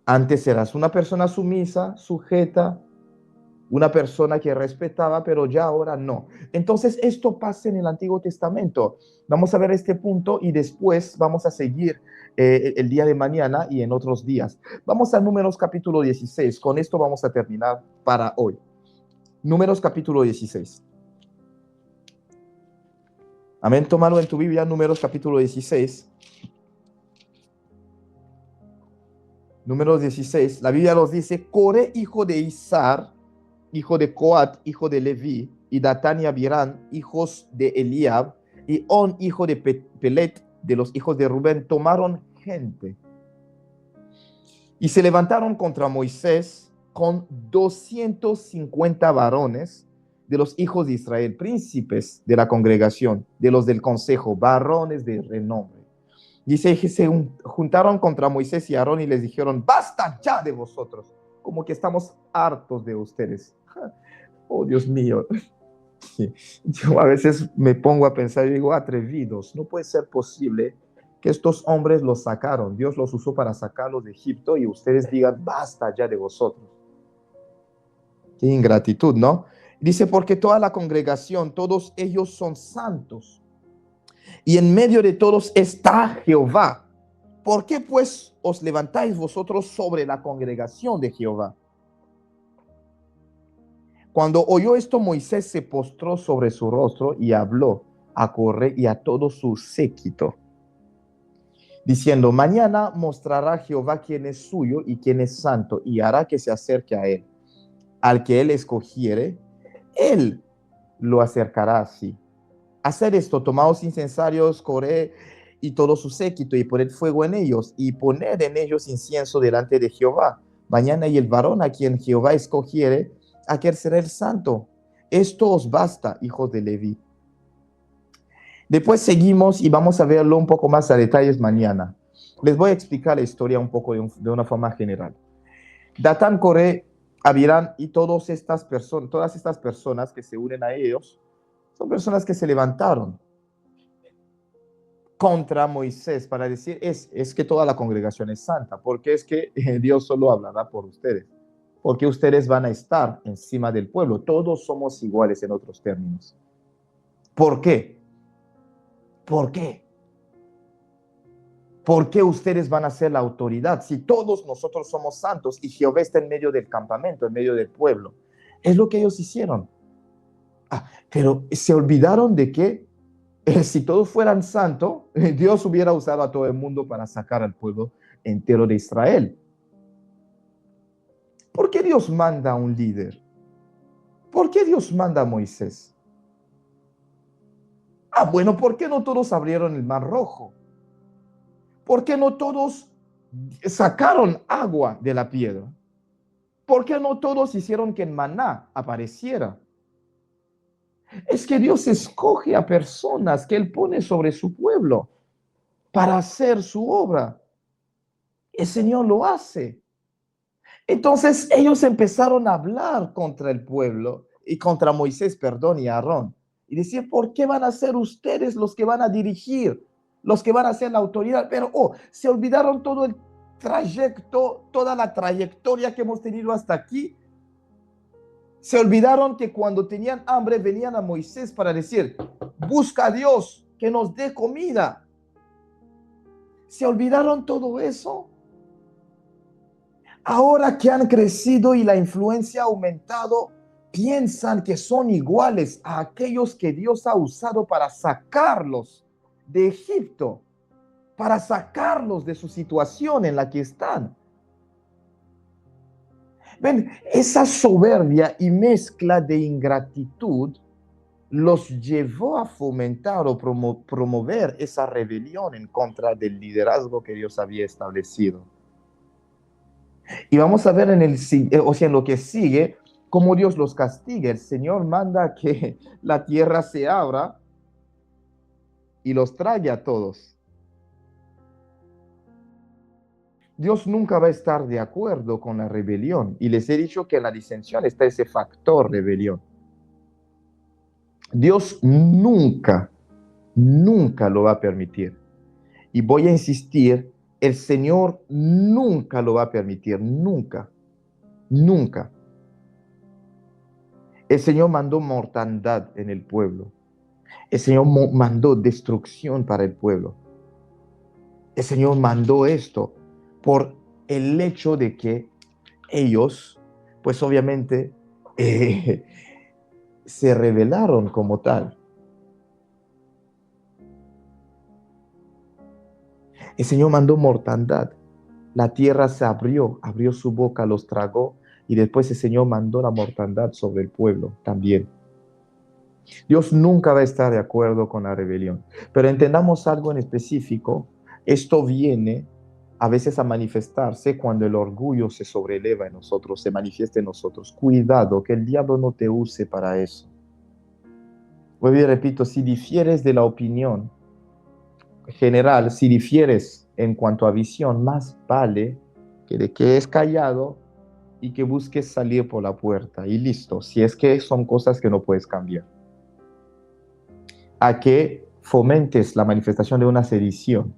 Antes eras una persona sumisa, sujeta, una persona que respetaba, pero ya ahora no. Entonces, esto pasa en el Antiguo Testamento. Vamos a ver este punto y después vamos a seguir el día de mañana y en otros días. Vamos a Números capítulo 16. Con esto vamos a terminar para hoy. Números capítulo 16. Amén. Tómalo en tu Biblia, Números capítulo 16. Números 16. La Biblia nos dice, Core, hijo de Izar, hijo de Coat, hijo de Leví, y Datán y Abirán, hijos de Eliab, y On, hijo de Pelet, de los hijos de Rubén, tomaron gente y se levantaron contra Moisés con 250 varones de los hijos de Israel, príncipes de la congregación, de los del consejo, varones de renombre. Dice que se juntaron contra Moisés y Aarón y les dijeron, basta ya de vosotros, como que estamos hartos de ustedes. Oh, Dios mío. Yo a veces me pongo a pensar y digo, atrevidos, no puede ser posible que estos hombres los sacaron. Dios los usó para sacarlos de Egipto y ustedes digan, basta ya de vosotros. Qué ingratitud, ¿no? Dice, porque toda la congregación, todos ellos son santos. Y en medio de todos está Jehová. ¿Por qué pues os levantáis vosotros sobre la congregación de Jehová? Cuando oyó esto, Moisés se postró sobre su rostro y habló a Coré y a todo su séquito, diciendo, mañana mostrará Jehová quién es suyo y quién es santo, y hará que se acerque a él. Al que él escogiere, él lo acercará así. Hacer esto, tomaos incensarios, Coré y todo su séquito, y poned fuego en ellos, y poned en ellos incienso delante de Jehová. Mañana y el varón a quien Jehová escogiere, aquel será el santo. Esto os basta, hijos de Leví. Después seguimos y vamos a verlo un poco más a detalles mañana. Les voy a explicar la historia un poco de una forma general. Datán, Coré, Abirán y todas estas personas que se unen a ellos, son personas que se levantaron contra Moisés para decir, es que toda la congregación es santa, porque es que Dios solo hablará por ustedes. ¿por qué ustedes van a estar encima del pueblo? Todos somos iguales en otros términos. ¿Por qué? ¿Por qué? ¿Por qué ustedes van a ser la autoridad si todos nosotros somos santos y Jehová está en medio del campamento, en medio del pueblo? Es lo que ellos hicieron. Pero se olvidaron de que si todos fueran santos, Dios hubiera usado a todo el mundo para sacar al pueblo entero de Israel. ¿Por qué Dios manda a un líder? ¿Por qué Dios manda a Moisés? Bueno, ¿por qué no todos abrieron el mar rojo? ¿Por qué no todos sacaron agua de la piedra? ¿Por qué no todos hicieron que el maná apareciera? Es que Dios escoge a personas que Él pone sobre su pueblo para hacer su obra. El Señor lo hace. Entonces ellos empezaron a hablar contra el pueblo y contra Moisés, perdón, y Aarón. Y decir, ¿por qué van a ser ustedes los que van a dirigir, los que van a ser la autoridad? Pero, se olvidaron todo el trayecto, toda la trayectoria que hemos tenido hasta aquí. Se olvidaron que cuando tenían hambre venían a Moisés para decir, busca a Dios que nos dé comida. Se olvidaron todo eso. Ahora que han crecido y la influencia ha aumentado, piensan que son iguales a aquellos que Dios ha usado para sacarlos de Egipto, para sacarlos de su situación en la que están. Ven, esa soberbia y mezcla de ingratitud los llevó a fomentar o promover esa rebelión en contra del liderazgo que Dios había establecido. Y vamos a ver en lo que sigue, cómo Dios los castiga. El Señor manda que la tierra se abra y los trague a todos. Dios nunca va a estar de acuerdo con la rebelión. Y les he dicho que en la disensión está ese factor rebelión. Dios nunca lo va a permitir. Y voy a insistir, el Señor nunca lo va a permitir, nunca. El Señor mandó mortandad en el pueblo. El Señor mandó destrucción para el pueblo. El Señor mandó esto por el hecho de que ellos, pues obviamente, se rebelaron como tal. El Señor mandó mortandad. La tierra se abrió su boca, los tragó, y después el Señor mandó la mortandad sobre el pueblo también. Dios nunca va a estar de acuerdo con la rebelión. Pero entendamos algo en específico. Esto viene a veces a manifestarse cuando el orgullo se sobreleva en nosotros, se manifiesta en nosotros. Cuidado, que el diablo no te use para eso. Vuelvo y repito, si difieres de la opinión general, si difieres en cuanto a visión, más vale que de que es callado y que busques salir por la puerta y listo, si es que son cosas que no puedes cambiar. A que fomentes la manifestación de una sedición,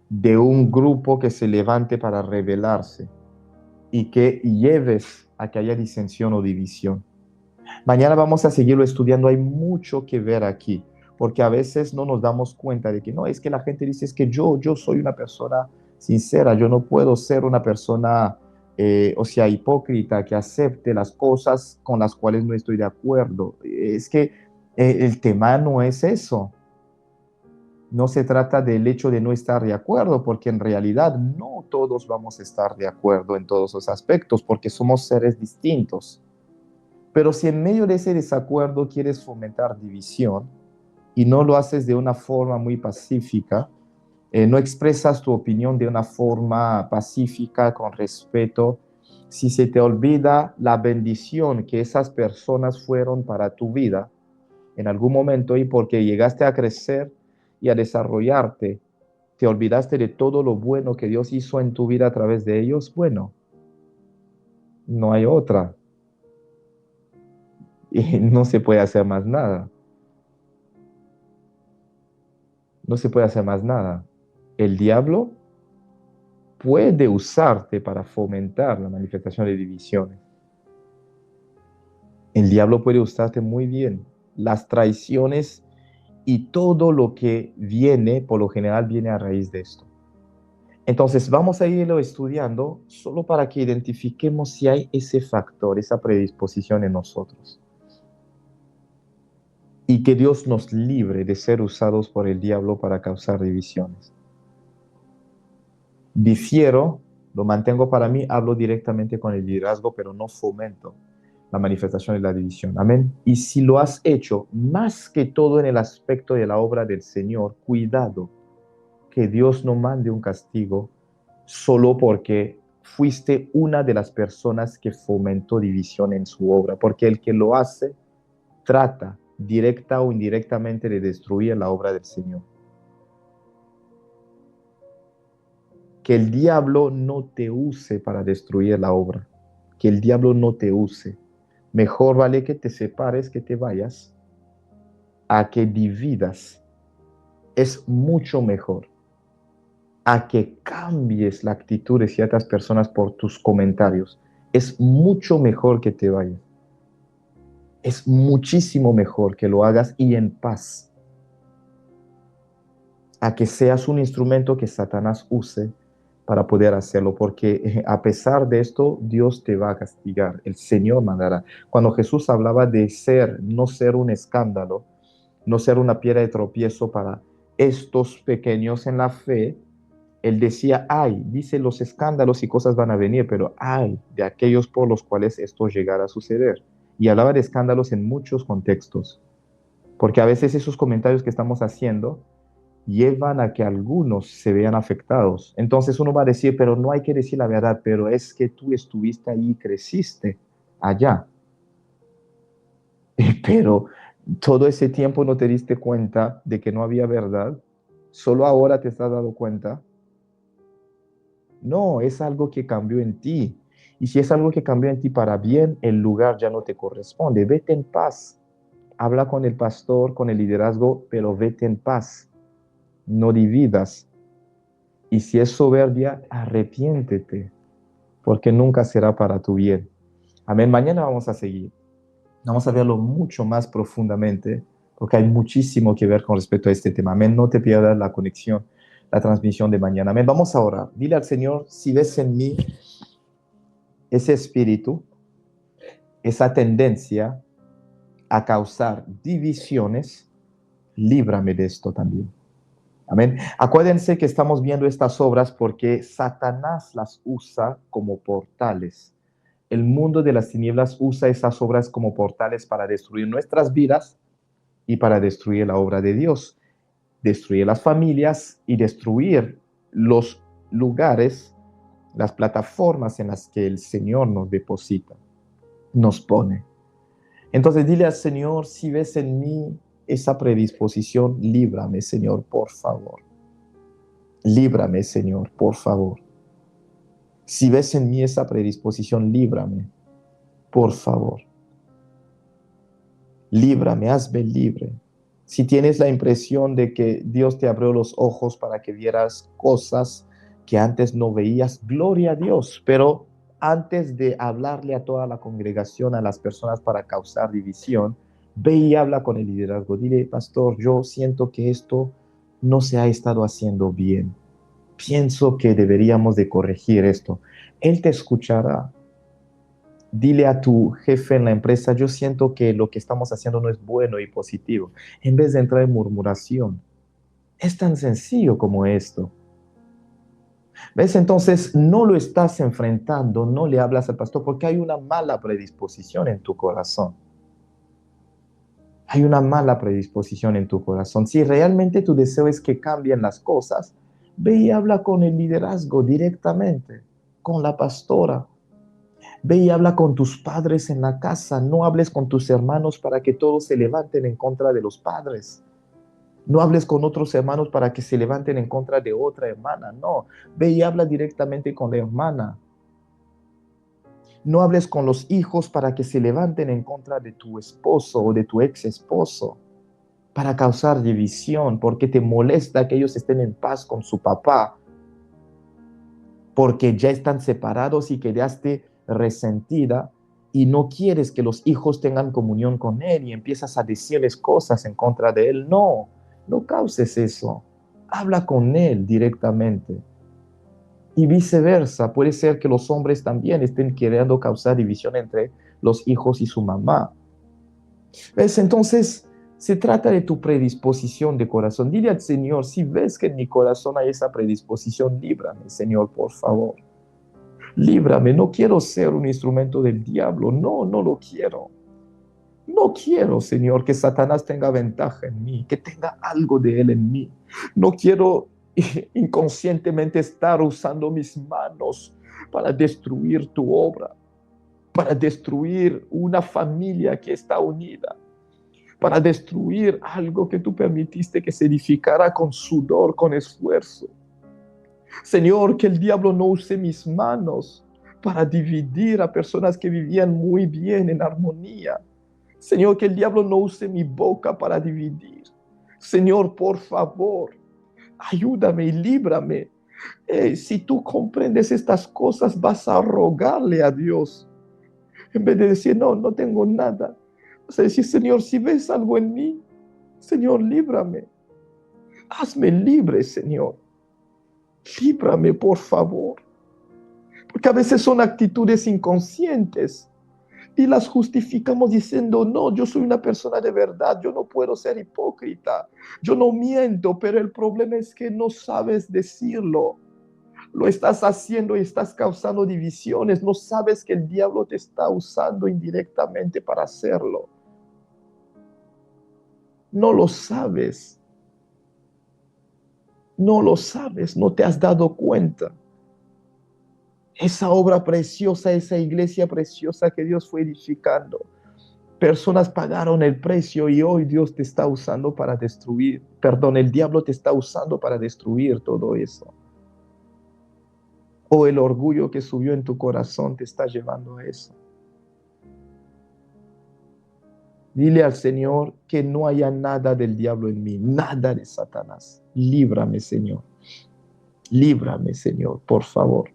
de un grupo que se levante para rebelarse y que lleves a que haya disensión o división. Mañana vamos a seguirlo estudiando, hay mucho que ver aquí, porque a veces no nos damos cuenta de que no, es que la gente dice, es que yo soy una persona sincera, yo no puedo ser una persona, hipócrita, que acepte las cosas con las cuales no estoy de acuerdo. Es que el tema no es eso. No se trata del hecho de no estar de acuerdo, porque en realidad no todos vamos a estar de acuerdo en todos los aspectos, porque somos seres distintos. Pero si en medio de ese desacuerdo quieres fomentar división y no lo haces de una forma muy pacífica, no expresas tu opinión de una forma pacífica, con respeto, si se te olvida la bendición que esas personas fueron para tu vida en algún momento y porque llegaste a crecer y a desarrollarte, te olvidaste de todo lo bueno que Dios hizo en tu vida a través de ellos, bueno, no hay otra. Y no se puede hacer más nada. No se puede hacer más nada. El diablo puede usarte para fomentar la manifestación de divisiones. El diablo puede usarte muy bien. Las traiciones y todo lo que viene, por lo general, viene a raíz de esto. Entonces, vamos a irlo estudiando solo para que identifiquemos si hay ese factor, esa predisposición en nosotros. Y que Dios nos libre de ser usados por el diablo para causar divisiones. Difiero, lo mantengo para mí, hablo directamente con el liderazgo, pero no fomento la manifestación de la división. Amén. Y si lo has hecho, más que todo en el aspecto de la obra del Señor, cuidado que Dios no mande un castigo solo porque fuiste una de las personas que fomentó división en su obra, porque el que lo hace trata directa o indirectamente de destruir la obra del Señor. Que el diablo no te use para destruir la obra, que el diablo no te use. Mejor vale que te separes, que te vayas, a que dividas. Es mucho mejor a que cambies la actitud de ciertas personas por tus comentarios. Es mucho mejor que te vayas. Es muchísimo mejor que lo hagas y en paz, a que seas un instrumento que Satanás use para poder hacerlo, porque a pesar de esto, Dios te va a castigar, el Señor mandará. Cuando Jesús hablaba de no ser un escándalo, no ser una piedra de tropiezo para estos pequeños en la fe, Él decía, dice, los escándalos y cosas van a venir, pero de aquellos por los cuales esto llegara a suceder. Y hablaba de escándalos en muchos contextos, porque a veces esos comentarios que estamos haciendo llevan a que algunos se vean afectados. Entonces uno va a decir, pero no hay que decir la verdad, pero es que tú estuviste ahí y creciste allá. Pero todo ese tiempo no te diste cuenta de que no había verdad. Solo ahora te estás dando cuenta. No, es algo que cambió en ti. Y si es algo que cambió en ti para bien, el lugar ya no te corresponde. Vete en paz. Habla con el pastor, con el liderazgo, pero vete en paz. No dividas. Y si es soberbia, arrepiéntete, porque nunca será para tu bien. Amén. Mañana vamos a seguir. Vamos a verlo mucho más profundamente, porque hay muchísimo que ver con respecto a este tema. Amén. No te pierdas la conexión, la transmisión de mañana. Amén. Vamos a orar. Dile al Señor, si ves en mí ese espíritu, esa tendencia a causar divisiones, líbrame de esto también. Amén. Acuérdense que estamos viendo estas obras porque Satanás las usa como portales. El mundo de las tinieblas usa esas obras como portales para destruir nuestras vidas y para destruir la obra de Dios, destruir las familias y destruir los lugares, las plataformas en las que el Señor nos deposita, nos pone. Entonces dile al Señor, si ves en mí esa predisposición, líbrame, Señor, por favor. Líbrame, Señor, por favor. Si ves en mí esa predisposición, líbrame, por favor. Líbrame, hazme libre. Si tienes la impresión de que Dios te abrió los ojos para que vieras cosas que antes no veías, gloria a Dios. Pero antes de hablarle a toda la congregación, a las personas para causar división, ve y habla con el liderazgo. Dile, pastor, yo siento que esto no se ha estado haciendo bien. Pienso que deberíamos de corregir esto. Él te escuchará. Dile a tu jefe en la empresa, yo siento que lo que estamos haciendo no es bueno y positivo, en vez de entrar en murmuración. Es tan sencillo como esto. ¿Ves? Entonces no lo estás enfrentando, no le hablas al pastor porque hay una mala predisposición en tu corazón. Hay una mala predisposición en tu corazón. Si realmente tu deseo es que cambien las cosas, ve y habla con el liderazgo directamente, con la pastora. Ve y habla con tus padres en la casa. No hables con tus hermanos para que todos se levanten en contra de los padres. No hables con otros hermanos para que se levanten en contra de otra hermana. No, ve y habla directamente con la hermana. No hables con los hijos para que se levanten en contra de tu esposo o de tu ex esposo, para causar división, porque te molesta que ellos estén en paz con su papá. porque ya están separados y quedaste resentida y no quieres que los hijos tengan comunión con él y empiezas a decirles cosas en contra de él. No, no causes eso. Habla con él directamente. Y viceversa, puede ser que los hombres también estén queriendo causar división entre los hijos y su mamá. ¿Ves? Entonces, se trata de tu predisposición de corazón. Dile al Señor, si ves que en mi corazón hay esa predisposición, líbrame, Señor, por favor. Líbrame, no quiero ser un instrumento del diablo. No, no lo quiero. No quiero, Señor, que Satanás tenga ventaja en mí, que tenga algo de él en mí. No quiero inconscientemente estar usando mis manos para destruir tu obra, para destruir una familia que está unida, para destruir algo que tú permitiste que se edificara con sudor, con esfuerzo. Señor, que el diablo no use mis manos para dividir a personas que vivían muy bien en armonía. Señor, que el diablo no use mi boca para dividir. Señor, por favor, ayúdame y líbrame. Si tú comprendes estas cosas, vas a rogarle a Dios. En vez de decir, no, no tengo nada. Vas a decir, Señor, si ves algo en mí, Señor, líbrame. Hazme libre, Señor. Líbrame, por favor. Porque a veces son actitudes inconscientes y las justificamos diciendo, no, yo soy una persona de verdad, yo no puedo ser hipócrita, yo no miento, pero el problema es que no sabes decirlo. Lo estás haciendo y estás causando divisiones, no sabes que el diablo te está usando indirectamente para hacerlo. No lo sabes. No lo sabes, no te has dado cuenta. Esa obra preciosa, esa iglesia preciosa que Dios fue edificando. Personas pagaron el precio y hoy Dios te está usando para destruir. Perdón, el diablo te está usando para destruir todo eso. O el orgullo que subió en tu corazón te está llevando a eso. Dile al Señor que no haya nada del diablo en mí, nada de Satanás. Líbrame, Señor. Líbrame, Señor, por favor.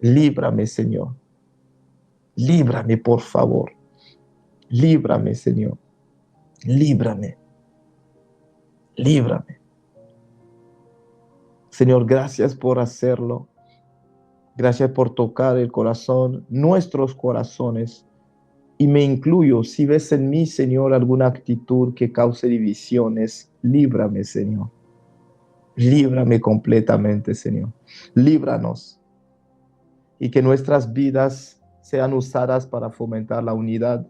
Líbrame, Señor. Líbrame, por favor. Líbrame, Señor. Líbrame. Líbrame. Señor, gracias por hacerlo. Gracias por tocar el corazón, nuestros corazones. Y me incluyo, si ves en mí, Señor, alguna actitud que cause divisiones, líbrame, Señor. Líbrame completamente, Señor. Líbranos. Y que nuestras vidas sean usadas para fomentar la unidad,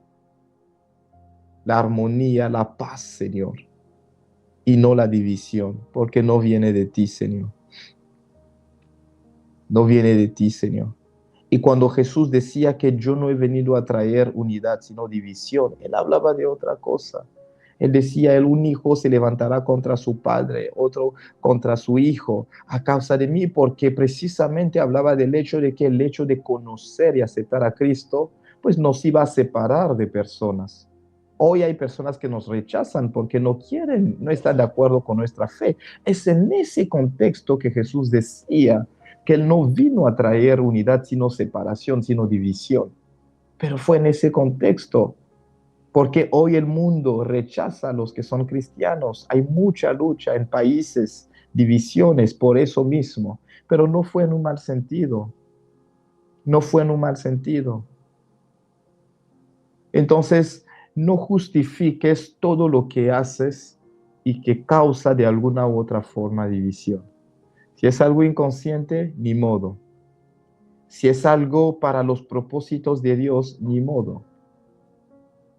la armonía, la paz, Señor. Y no la división, porque no viene de ti, Señor. No viene de ti, Señor. Y cuando Jesús decía que yo no he venido a traer unidad, sino división, él hablaba de otra cosa. Él decía, un hijo se levantará contra su padre, otro contra su hijo, a causa de mí, porque precisamente hablaba del hecho de que el hecho de conocer y aceptar a Cristo, pues nos iba a separar de personas. Hoy hay personas que nos rechazan porque no quieren, no están de acuerdo con nuestra fe. Es en ese contexto que Jesús decía que Él no vino a traer unidad, sino separación, sino división. Pero fue en ese contexto, porque hoy el mundo rechaza a los que son cristianos. Hay mucha lucha en países, divisiones por eso mismo, pero no fue en un mal sentido. No fue en un mal sentido. Entonces, no justifiques todo lo que haces y que causa de alguna u otra forma división. Si es algo inconsciente, ni modo. Si es algo para los propósitos de Dios, ni modo.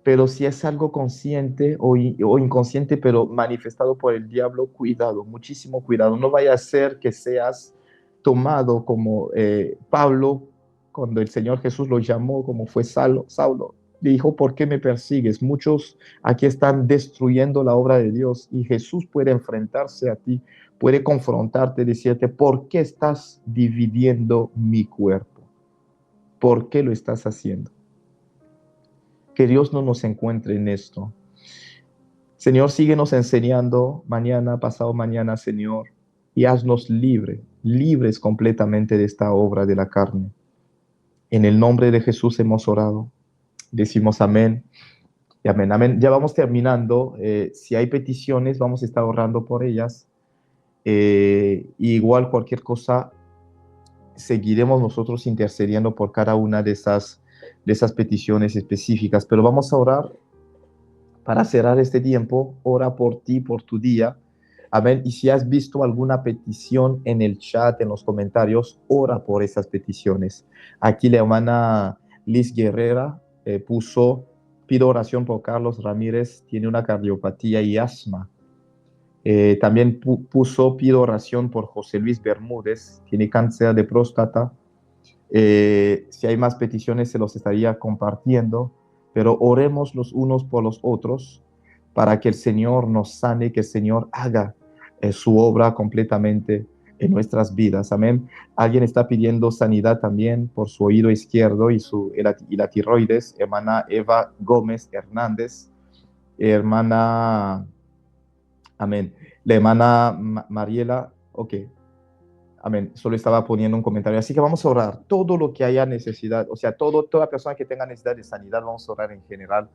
Pero si es algo consciente o inconsciente, pero manifestado por el diablo, cuidado, muchísimo cuidado. No vaya a ser que seas tomado como Pablo, cuando el Señor Jesús lo llamó, como fue Saulo. Le dijo, ¿por qué me persigues? Muchos aquí están destruyendo la obra de Dios y Jesús puede enfrentarse a ti, puede confrontarte, decirte, ¿por qué estás dividiendo mi cuerpo? ¿Por qué lo estás haciendo? Que Dios no nos encuentre en esto. Señor, síguenos enseñando mañana, pasado mañana, Señor, y haznos libre libres completamente de esta obra de la carne. En el nombre de Jesús hemos orado. Decimos amén y amén. Amén. Ya vamos terminando. Si hay peticiones, vamos a estar orando por ellas. Igual cualquier cosa, seguiremos nosotros intercediendo por cada una de esas peticiones específicas. Pero vamos a orar para cerrar este tiempo. Ora por ti, por tu día. Amén. Y si has visto alguna petición en el chat, en los comentarios, ora por esas peticiones. Aquí la hermana Liz Guerrera puso, pido oración por Carlos Ramírez, tiene una cardiopatía y asma. También puso, pido oración por José Luis Bermúdez, tiene cáncer de próstata. Si hay más peticiones, se los estaría compartiendo, pero oremos los unos por los otros para que el Señor nos sane, que el Señor haga su obra completamente en nuestras vidas. Amén. Alguien está pidiendo sanidad también por su oído izquierdo y la tiroides. Hermana Eva Gómez Hernández. Hermana, amén. La hermana Mariela, ok. Amén. Solo estaba poniendo un comentario. Así que vamos a orar. Todo lo que haya necesidad, o sea, toda persona que tenga necesidad de sanidad, vamos a orar en general.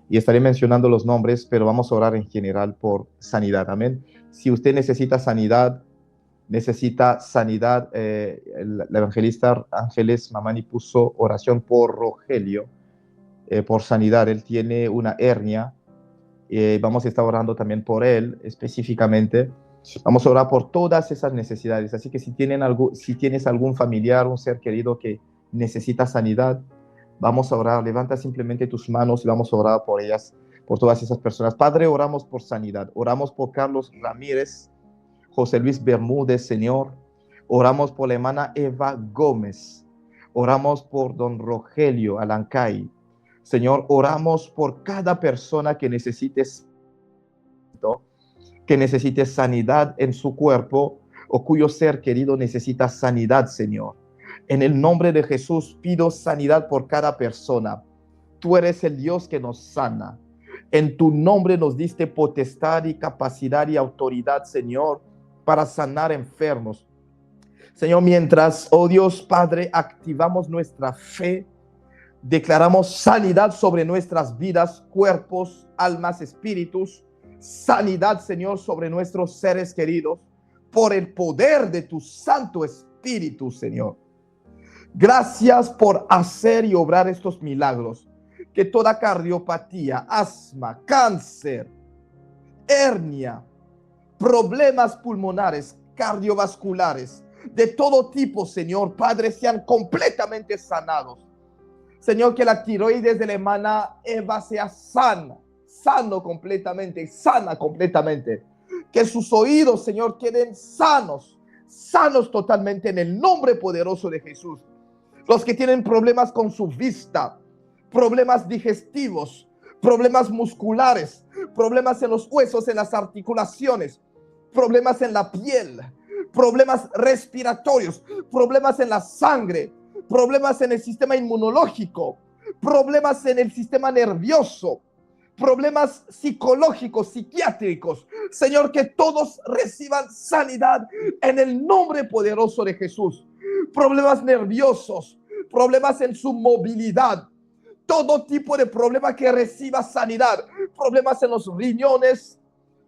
Y estaré mencionando los nombres, pero vamos a orar en general por sanidad. Amén. Si usted necesita sanidad, la evangelista Ángeles Mamani puso oración por Rogelio, por sanidad. Él tiene una hernia. Vamos a estar orando también por él específicamente. Vamos a orar por todas esas necesidades. Así que si tienes algún familiar, un ser querido que necesita sanidad, vamos a orar. Levanta simplemente tus manos y vamos a orar por ellas, por todas esas personas. Padre, oramos por sanidad. Oramos por Carlos Ramírez, José Luis Bermúdez, Señor. Oramos por la hermana Eva Gómez. Oramos por don Rogelio Alancay. Señor, oramos por cada persona que necesite sanidad en su cuerpo o cuyo ser querido necesita sanidad, Señor. En el nombre de Jesús pido sanidad por cada persona. Tú eres el Dios que nos sana. En tu nombre nos diste potestad y capacidad y autoridad, Señor, para sanar enfermos. Señor, mientras, oh Dios Padre, activamos nuestra fe, declaramos sanidad sobre nuestras vidas, cuerpos, almas, espíritus. Sanidad, Señor, sobre nuestros seres queridos, por el poder de tu Santo Espíritu, Señor. Gracias por hacer y obrar estos milagros. Que toda cardiopatía, asma, cáncer, hernia, problemas pulmonares, cardiovasculares, de todo tipo, Señor, Padre, sean completamente sanados. Señor, que la tiroides de la hermana Eva sea sana completamente. Que sus oídos, Señor, queden sanos totalmente en el nombre poderoso de Jesús. Los que tienen problemas con su vista, problemas digestivos, problemas musculares, problemas en los huesos, en las articulaciones, problemas en la piel, problemas respiratorios, problemas en la sangre, problemas en el sistema inmunológico, problemas en el sistema nervioso, problemas psicológicos, psiquiátricos. Señor, que todos reciban sanidad en el nombre poderoso de Jesús. Problemas nerviosos, problemas en su movilidad, todo tipo de problema que reciba sanidad, problemas en los riñones,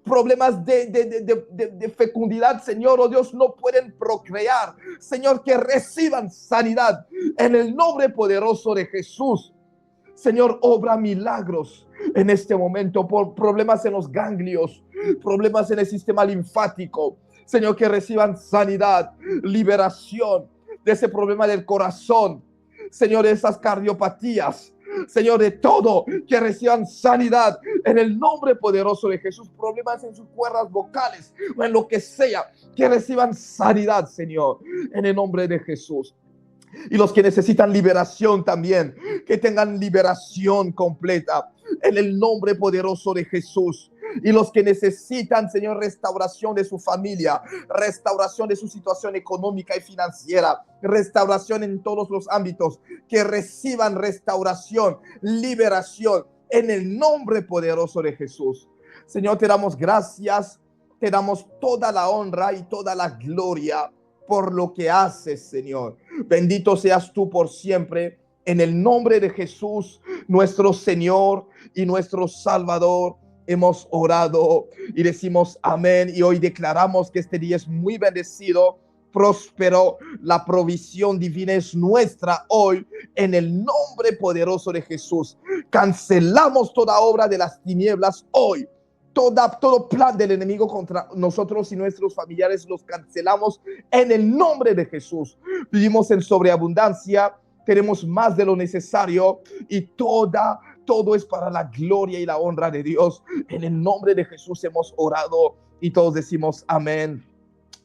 problemas de fecundidad, Señor, oh Dios, no pueden procrear. Señor, que reciban sanidad en el nombre poderoso de Jesús. Señor, obra milagros en este momento por problemas en los ganglios, problemas en el sistema linfático. Señor, que reciban sanidad, liberación de ese problema del corazón. Señor, de esas cardiopatías. Señor, de todo, que reciban sanidad en el nombre poderoso de Jesús. Problemas en sus cuerdas vocales o en lo que sea, que reciban sanidad, Señor, en el nombre de Jesús. Y los que necesitan liberación también, que tengan liberación completa en el nombre poderoso de Jesús. Y los que necesitan, Señor, restauración de su familia, restauración de su situación económica y financiera, restauración en todos los ámbitos, que reciban restauración, liberación en el nombre poderoso de Jesús. Señor, te damos gracias, te damos toda la honra y toda la gloria por lo que haces, Señor. Bendito seas tú por siempre. En el nombre de Jesús, nuestro Señor y nuestro Salvador, hemos orado y decimos amén. Y hoy declaramos que este día es muy bendecido, próspero. La provisión divina es nuestra hoy en el nombre poderoso de Jesús. Cancelamos toda obra de las tinieblas hoy. Todo plan del enemigo contra nosotros y nuestros familiares los cancelamos en el nombre de Jesús. Vivimos en sobreabundancia, tenemos más de lo necesario y todo es para la gloria y la honra de Dios. En el nombre de Jesús hemos orado y todos decimos amén,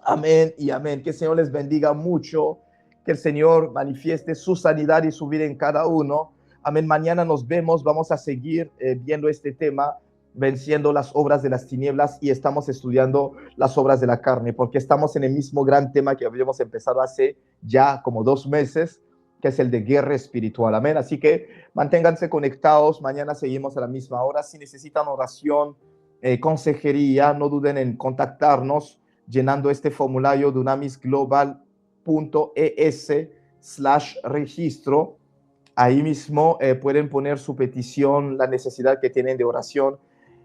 amén y amén. Que el Señor les bendiga mucho, que el Señor manifieste su sanidad y su vida en cada uno. Amén. Mañana nos vemos, vamos a seguir viendo este tema, venciendo las obras de las tinieblas, y estamos estudiando las obras de la carne, porque estamos en el mismo gran tema que habíamos empezado hace ya como 2 meses, que es el de guerra espiritual. Amén. Así que manténganse conectados. Mañana seguimos a la misma hora. Si necesitan oración, consejería, no duden en contactarnos llenando este formulario dunamisglobal.es/registro. Ahí mismo pueden poner su petición, la necesidad que tienen de oración.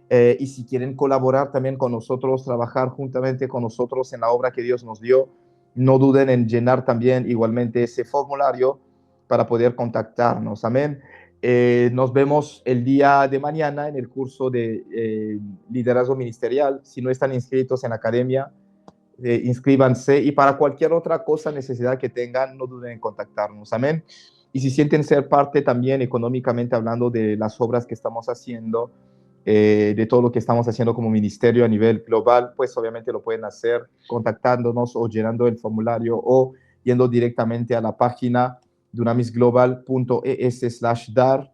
Y si quieren colaborar también con nosotros, trabajar juntamente con nosotros en la obra que Dios nos dio, no duden en llenar también igualmente ese formulario para poder contactarnos. Amén. Nos vemos el día de mañana en el curso de liderazgo ministerial. Si no están inscritos en la academia, inscríbanse, y para cualquier otra cosa, necesidad que tengan, no duden en contactarnos. Amén. Y si sienten ser parte también económicamente hablando de las obras que estamos haciendo, de todo lo que estamos haciendo como ministerio a nivel global, pues obviamente lo pueden hacer contactándonos o llenando el formulario o yendo directamente a la página dunamisglobal.es/dar,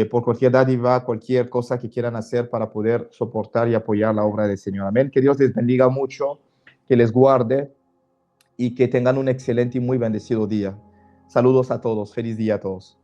por cualquier dádiva, cualquier cosa que quieran hacer para poder soportar y apoyar la obra del Señor. Amén. Que Dios les bendiga mucho, que les guarde y que tengan un excelente y muy bendecido día. Saludos a todos. Feliz día a todos.